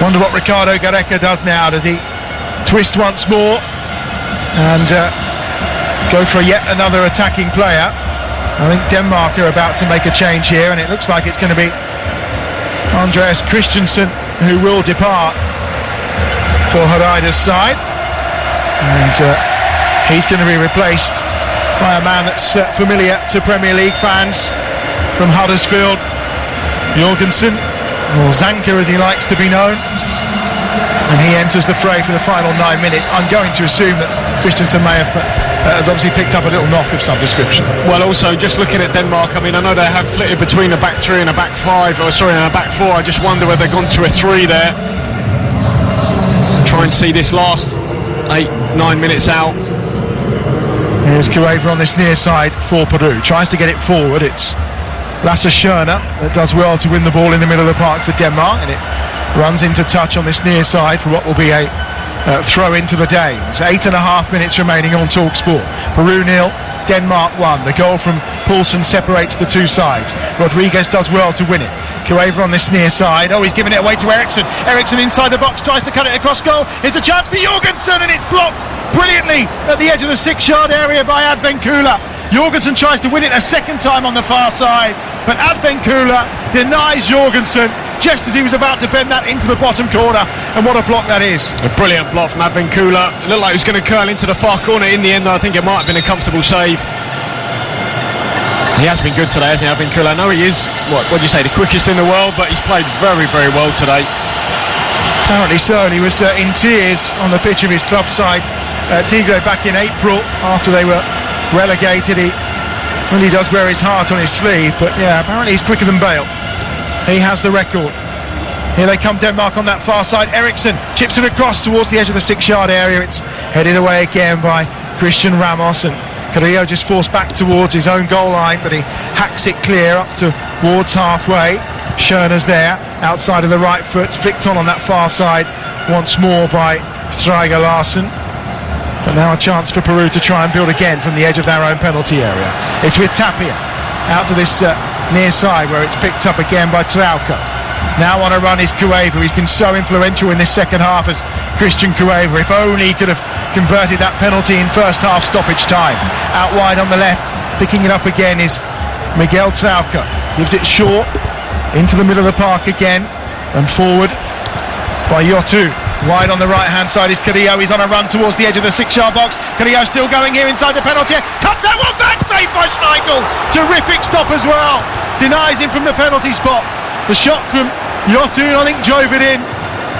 Wonder what Ricardo Gareca does now. Does he twist once more and go for yet another attacking player? I think Denmark are about to make a change here, and it looks like it's going to be Andreas Christensen who will depart for Haraida's side, and he's going to be replaced by a man that's familiar to Premier League fans from Huddersfield, Jorgensen, or Zanka as he likes to be known, and he enters the fray for the final 9 minutes. I'm going to assume that Christensen may have has obviously picked up a little knock of some description. Well, also just looking at Denmark, I mean, I know they have flitted between a back 3 and a back 5, and a back 4. I just wonder whether they've gone to a 3 there. Try and see this last 8-9 minutes out. Here's Cueva on this near side for Peru. Tries to get it forward. It's Lasse Schöne that does well to win the ball in the middle of the park for Denmark, and it runs into touch on this near side for what will be a throw into the Danes. 8.5 minutes remaining on Talk Sport. Peru 0, Denmark 1. The goal from Poulsen separates the two sides. Rodriguez does well to win it. Cueva on this near side. Oh, he's giving it away to Eriksson. Eriksson inside the box, tries to cut it across goal. It's a chance for Jorgensen, and it's blocked brilliantly at the edge of the 6-yard area by Advenkula. Jorgensen tries to win it a second time on the far side, but Advenkula denies Jorgensen just as he was about to bend that into the bottom corner, and what a block that is. A brilliant block from Advenkula. It looked like it was going to curl into the far corner. In the end, I think it might have been a comfortable save. He has been good today, hasn't he, Advenkula? I know he is, what do you say, the quickest in the world, but he's played very, very well today. Apparently so, and he was in tears on the pitch of his club side, Tigre, back in April after they were relegated. He really does wear his heart on his sleeve, but yeah, apparently he's quicker than Bale. He has the record. Here they come, Denmark on that far side. Eriksson chips it across towards the edge of the 6-yard area. It's headed away again by Christian Ramos, and Carrillo just forced back towards his own goal line, but he hacks it clear up towards halfway. Schöner's there, outside of the right foot, flicked on that far side once more by Stryger Larsen. But now a chance for Peru to try and build again from the edge of their own penalty area. It's with Tapia out to this near side, where it's picked up again by Trauco. Now on a run is Cueva. He's been so influential in this second half as Christian Cueva. If only he could have converted that penalty in first half stoppage time. Out wide on the left, picking it up again is Miguel Trauco. Gives it short into the middle of the park again, and forward by Yotu. Wide on the right hand side is Carrillo. He's on a run towards the edge of the 6-yard box. Carrillo still going here inside the penalty. Cuts that one back, saved by Schmeichel. Terrific stop as well. Denies him from the penalty spot. The shot from Yotu, I think, drove it in,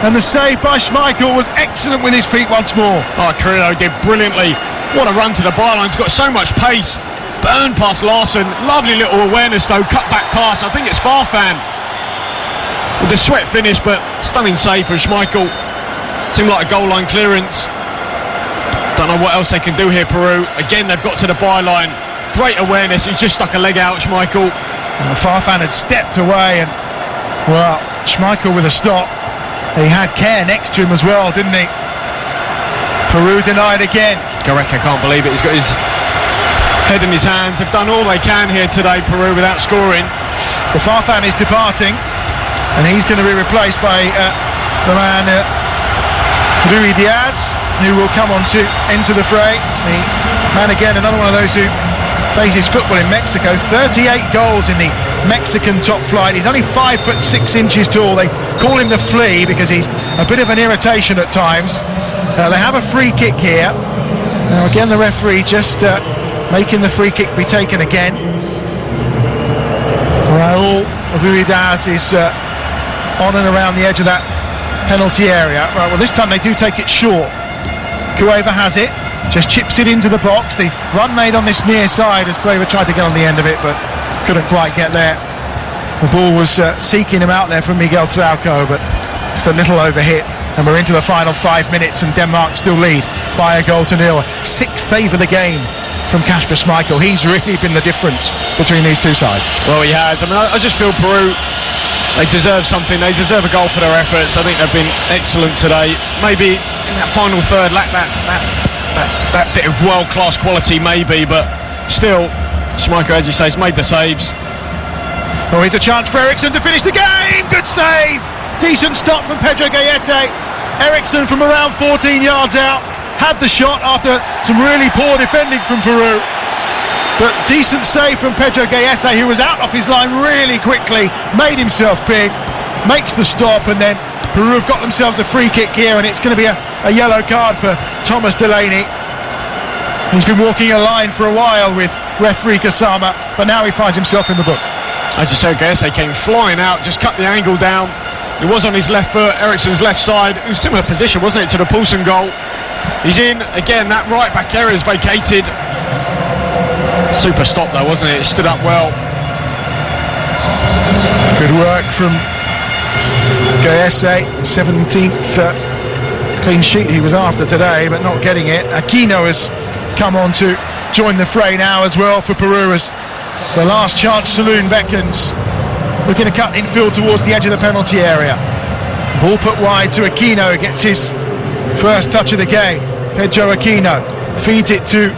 and the save by Schmeichel was excellent with his feet once more. Oh, Carrillo did brilliantly. What a run to the byline. He's got so much pace. Burn past Larsen. Lovely little awareness though. Cut back pass. I think it's Farfan with the sweat finish, but stunning save from Schmeichel. Seemed like a goal line clearance. Don't know what else they can do here, Peru. Again, they've got to the byline. Great awareness. He's just stuck a leg out, Schmeichel. And Farfan had stepped away, and well, Schmeichel with a stop. He had Kerr next to him as well, didn't he? Peru denied again. Gareca can't believe it. He's got his head in his hands. Have done all they can here today, Peru, without scoring. The Farfan is departing, and he's going to be replaced by the man Rui Diaz, who will come on to enter the fray. The man again, another one of those who plays his football in Mexico. 38 goals in the Mexican top flight. He's only 5'6" tall. They call him the flea because he's a bit of an irritation at times. They have a free kick here. Now again, the referee just making the free kick be taken again. Raul Ruidaz is on and around the edge of that penalty area. Right, well, this time they do take it short. Cueva has it, just chips it into the box. The run made on this near side as Cueva tried to get on the end of it, but couldn't quite get there. The ball was seeking him out there from Miguel Trauco, but just a little overhit. And we're into the final 5 minutes, and Denmark still lead by a goal to nil. Sixth save of the game from Kasper Schmeichel. He's really been the difference between these two sides. Well, he has. I mean, I just feel Peru, they deserve something. They deserve a goal for their efforts. I think they've been excellent today. Maybe in that final third lack that bit of world-class quality, maybe, but still, Schmeichel, as you say, has made the saves. Oh, here's a chance for Eriksson to finish the game. Good save. Decent stop from Pedro Gallese. Eriksson from around 14 yards out had the shot after some really poor defending from Peru. But decent save from Pedro Gallese, who was out off his line really quickly, made himself big, makes the stop, and then Peru have got themselves a free kick here, and it's going to be a yellow card for Thomas Delaney. He's been walking a line for a while with referee Kasama, but now he finds himself in the book. As you said, Gallese came flying out, just cut the angle down. It was on his left foot, Eriksson's left side. It was a similar position, wasn't it, to the Poulsen goal. He's in, again, that right back area is vacated. Super stop though, wasn't it? It stood up well. Good work from Gallese, 17th clean sheet he was after today, but not getting it. Aquino has come on to join the fray now as well for Peru as the last chance saloon beckons. Looking to cut infield towards the edge of the penalty area. Ball put wide to Aquino, gets his first touch of the game. Pedro Aquino feeds it to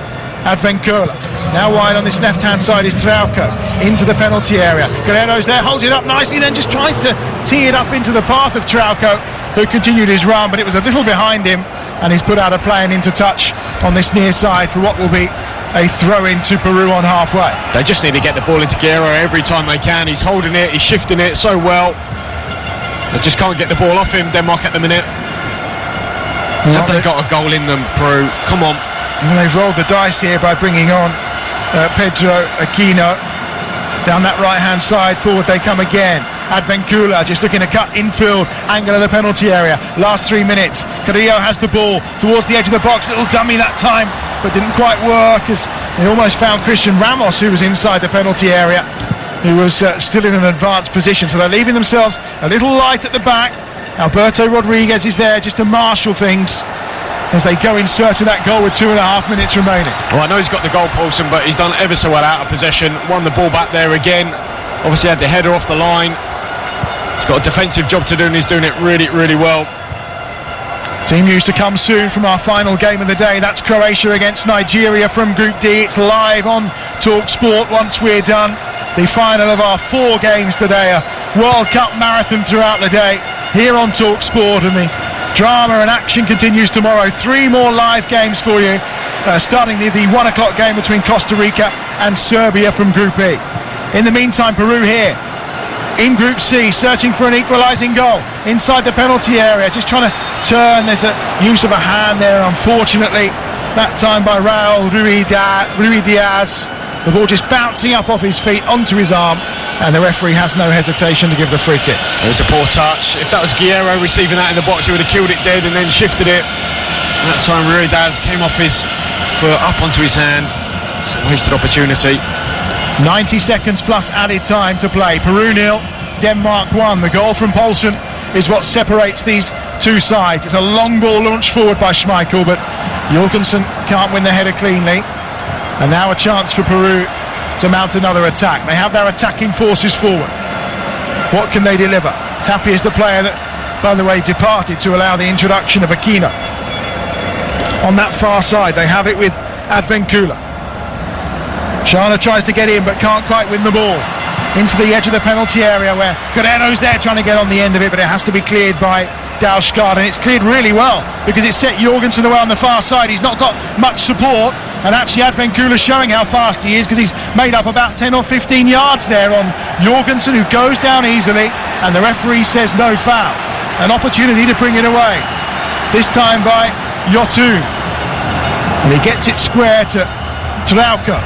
Advenkula. Now wide on this left-hand side is Trauco into the penalty area. Guerrero's there, holds it up nicely, then just tries to tee it up into the path of Trauco, who continued his run, but it was a little behind him, and he's put out a play and into touch on this near side for what will be a throw into Peru on halfway. They just need to get the ball into Guerrero every time they can. He's holding it, he's shifting it so well. They just can't get the ball off him, Denmark, at the minute. Have they got a goal in them, Peru? Come on. Well, they've rolled the dice here by bringing on Pedro Aquino. Down that right-hand side, forward they come again. Advencula just looking to cut infield, angle of the penalty area. Last 3 minutes. Carrillo has the ball towards the edge of the box. Little dummy that time, but didn't quite work as they almost found Christian Ramos, who was inside the penalty area, who was still in an advanced position. So they're leaving themselves a little light at the back. Alberto Rodriguez is there just to marshal things as they go in search of that goal with 2.5 minutes remaining. Well, I know he's got the goal, Paulson, but he's done ever so well out of possession. Won the ball back there again. Obviously had the header off the line. He's got a defensive job to do and he's doing it really, really well. Team news to come soon from our final game of the day. That's Croatia against Nigeria from Group D. It's live on Talk Sport once we're done. The final of our 4 games today. A World Cup marathon throughout the day here on Talk Sport, and the drama and action continues tomorrow. 3 more live games for you, starting the 1 o'clock game between Costa Rica and Serbia from Group E. In the meantime, Peru here in Group C, searching for an equalising goal inside the penalty area, just trying to turn. There's a use of a hand there, unfortunately, that time by Raul Ruiz-Diaz. The ball just bouncing up off his feet onto his arm, and the referee has no hesitation to give the free kick. It was a poor touch. If that was Guerrero receiving that in the box, he would have killed it dead and then shifted it. That time Ruiz-Diaz came off his foot up onto his hand. It's a wasted opportunity. 90 seconds plus added time to play. Peru 0, Denmark 1. The goal from Poulsen is what separates these two sides. It's a long ball launched forward by Schmeichel, but Jorgensen can't win the header cleanly. And now a chance for Peru to mount another attack. They have their attacking forces forward. What can they deliver? Tapia is the player that, by the way, departed to allow the introduction of Aquino. On that far side, they have it with Advencula. Shana tries to get in but can't quite win the ball. Into the edge of the penalty area where Guerrero's there trying to get on the end of it, but it has to be cleared by Dalsgaard, and it's cleared really well because it set Jorgensen away on the far side. He's not got much support, and actually Advencula's showing how fast he is because he's made up about 10 or 15 yards there on Jorgensen, who goes down easily, and the referee says no foul. An opportunity to bring it away, this time by Yotun, and he gets it square to Trauco.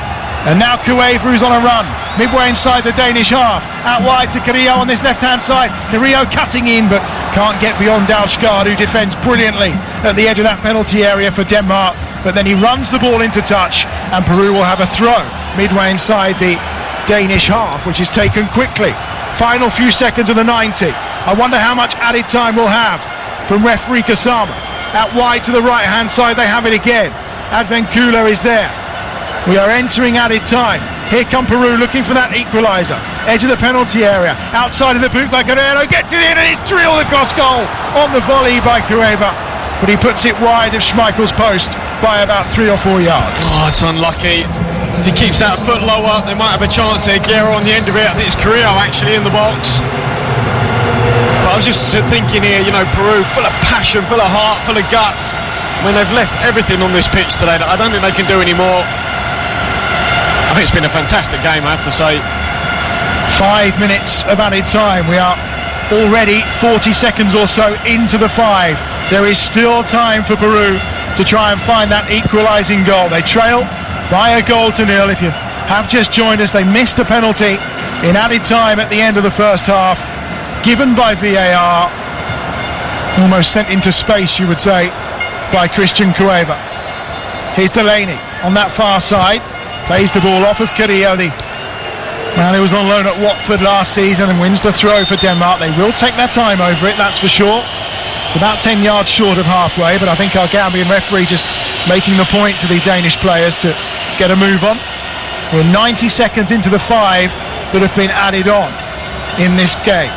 And now Cueva, who's on a run, midway inside the Danish half, out wide to Carrillo on this left-hand side. Carrillo cutting in, but can't get beyond Dalsgaard, who defends brilliantly at the edge of that penalty area for Denmark. But then he runs the ball into touch, and Peru will have a throw midway inside the Danish half, which is taken quickly. Final few seconds of the 90. I wonder how much added time we'll have from referee Kasama. Out wide to the right-hand side, they have it again. Advencula is there. We are entering added time. Here come Peru looking for that equaliser. Edge of the penalty area. Outside of the boot by Guerrero. Gets it in and it's drilled across goal on the volley by Cueva. But he puts it wide of Schmeichel's post by about 3 or 4 yards. Oh, it's unlucky. If he keeps that foot lower, they might have a chance there. Guerrero on the end of it. I think it's Carrillo actually in the box. But I was just thinking here, you know, Peru full of passion, full of heart, full of guts. I mean, they've left everything on this pitch today that I don't think they can do anymore. I think it's been a fantastic game, I have to say. 5 minutes of added time. We are already 40 seconds or so into the 5. There is still time for Peru to try and find that equalising goal. They trail by 1-0. If you have just joined us, they missed a penalty in added time at the end of the first half, given by VAR. Almost sent into space, you would say, by Christian Cueva. Here's Delaney on that far side. Plays the ball off of Carrillo, the man who was on loan at Watford last season, and wins the throw for Denmark. They will take their time over it, that's for sure. It's about 10 yards short of halfway, but I think our Gambian referee just making the point to the Danish players to get a move on. We're 90 seconds into the 5 that have been added on in this game.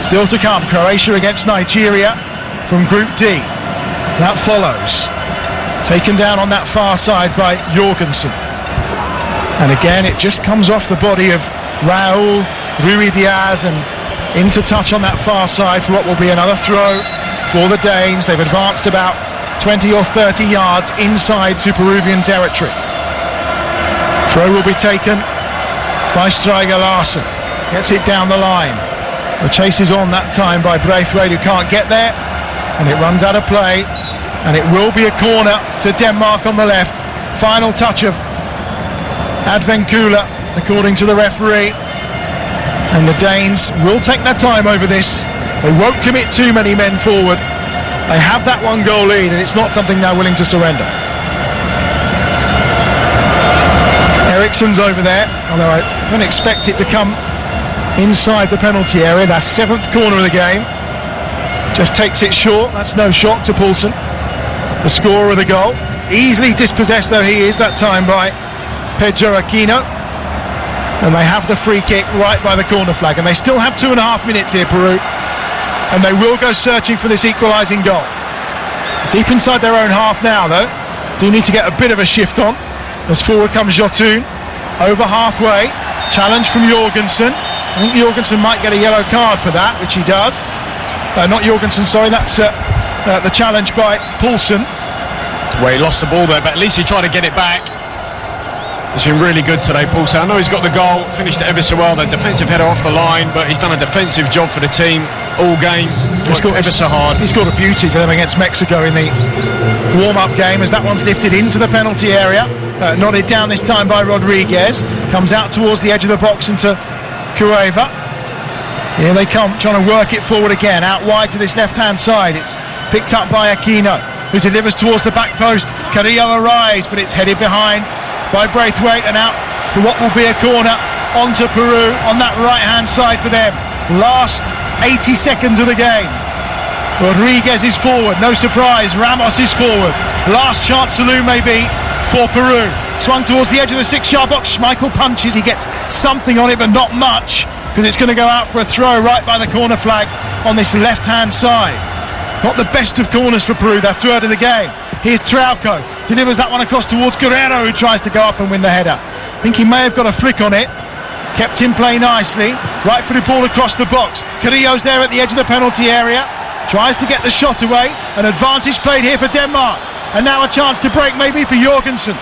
Still to come, Croatia against Nigeria from Group D. That follows. Taken down on that far side by Jorgensen. And again, it just comes off the body of Raul Ruiz-Diaz and into touch on that far side for what will be another throw for the Danes. They've advanced about 20 or 30 yards inside to Peruvian territory. Throw will be taken by Striger Larsen. Gets it down the line. The chase is on that time by Braithwaite, who can't get there, and it runs out of play, and it will be a corner to Denmark on the left. Final touch of Advenkula, according to the referee, and the Danes will take their time over this. They won't commit too many men forward. They have that 1-goal lead, and it's not something they're willing to surrender. Eriksen's over there, although I don't expect it to come inside the penalty area. That 7th corner of the game. Just takes it short. That's no shock to Poulsen, the scorer of the goal. Easily dispossessed though he is that time by Pedro Aquino. And they have the free kick right by the corner flag. And they still have 2.5 minutes here, Peru. And they will go searching for this equalising goal. Deep inside their own half now though. Do need to get a bit of a shift on. As forward comes Jotun. Over halfway. Challenge from Jorgensen. I think Jorgensen might get a yellow card for that, which he does. Not Jorgensen, sorry, that's the challenge by Poulsen. Well, he lost the ball there, but at least he tried to get it back. He's been really good today, Poulsen. I know he's got the goal, finished it ever so well, the defensive header off the line, but he's done a defensive job for the team all game. He's got ever so hard. He scored a beauty for them against Mexico in the warm-up game, as that one's lifted into the penalty area. Nodded down this time by Rodriguez. Comes out towards the edge of the box into Cueva. Here they come, trying to work it forward again, out wide to this left-hand side. It's picked up by Aquino, who delivers towards the back post. Carrillo arrives, but it's headed behind by Braithwaite, and out for what will be a corner onto Peru on that right-hand side for them. Last 80 seconds of the game. Rodriguez is forward, no surprise. Ramos is forward. Last chance saloon maybe for Peru. Swung towards the edge of the 6-yard box. Schmeichel punches, he gets something on it, but not much, because it's going to go out for a throw right by the corner flag on this left-hand side. Not the best of corners for Peru, their third of the game. Here's Trauco, delivers that one across towards Guerrero, who tries to go up and win the header. I think he may have got a flick on it. Kept in play nicely. Right-footed ball across the box. Carrillo's there at the edge of the penalty area. Tries to get the shot away. An advantage played here for Denmark. And now a chance to break maybe for Jorgensen.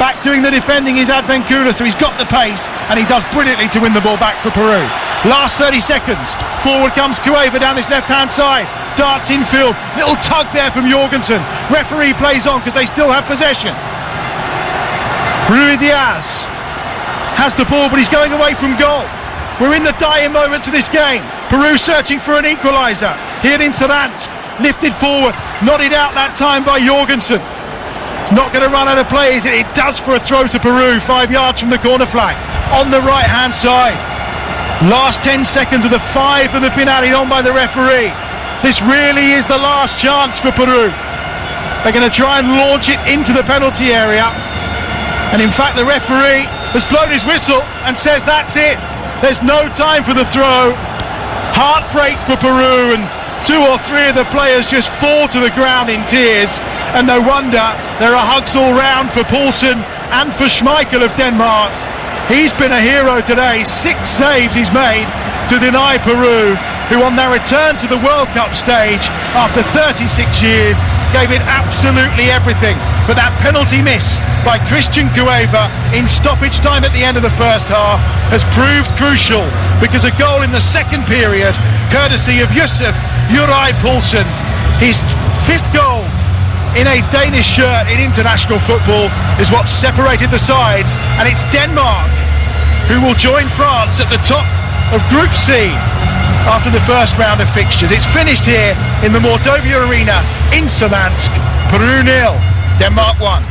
Back doing the defending is Advenkula, so he's got the pace, and he does brilliantly to win the ball back for Peru. Last 30 seconds. Forward comes Cueva down this left-hand side. Darts infield. Little tug there from Jorgensen. Referee plays on because they still have possession. Rui Diaz has the ball, but he's going away from goal. We're in the dying moments of this game. Peru searching for an equaliser. Here in Saransk. Lifted forward. Nodded out that time by Jorgensen. It's not going to run out of play, is it? It does for a throw to Peru, 5 yards from the corner flag, on the right-hand side. Last 10 seconds of the 5 that have been added on by the referee. This really is the last chance for Peru. They're going to try and launch it into the penalty area. And in fact, the referee has blown his whistle and says that's it. There's no time for the throw. Heartbreak for Peru, and 2 or 3 of the players just fall to the ground in tears, and no wonder there are hugs all round for Poulsen and for Schmeichel of Denmark. He's been a hero today. 6 saves he's made to deny Peru, who on their return to the World Cup stage after 36 years gave it absolutely everything. But that penalty miss by Christian Cueva in stoppage time at the end of the first half has proved crucial, because a goal in the second period, courtesy of Yusuf Uri Poulsen, his 5th goal in a Danish shirt in international football, is what separated the sides. And it's Denmark who will join France at the top of Group C after the first round of fixtures. It's finished here in the Mordovia Arena in Saransk. Peru 0, Denmark 1.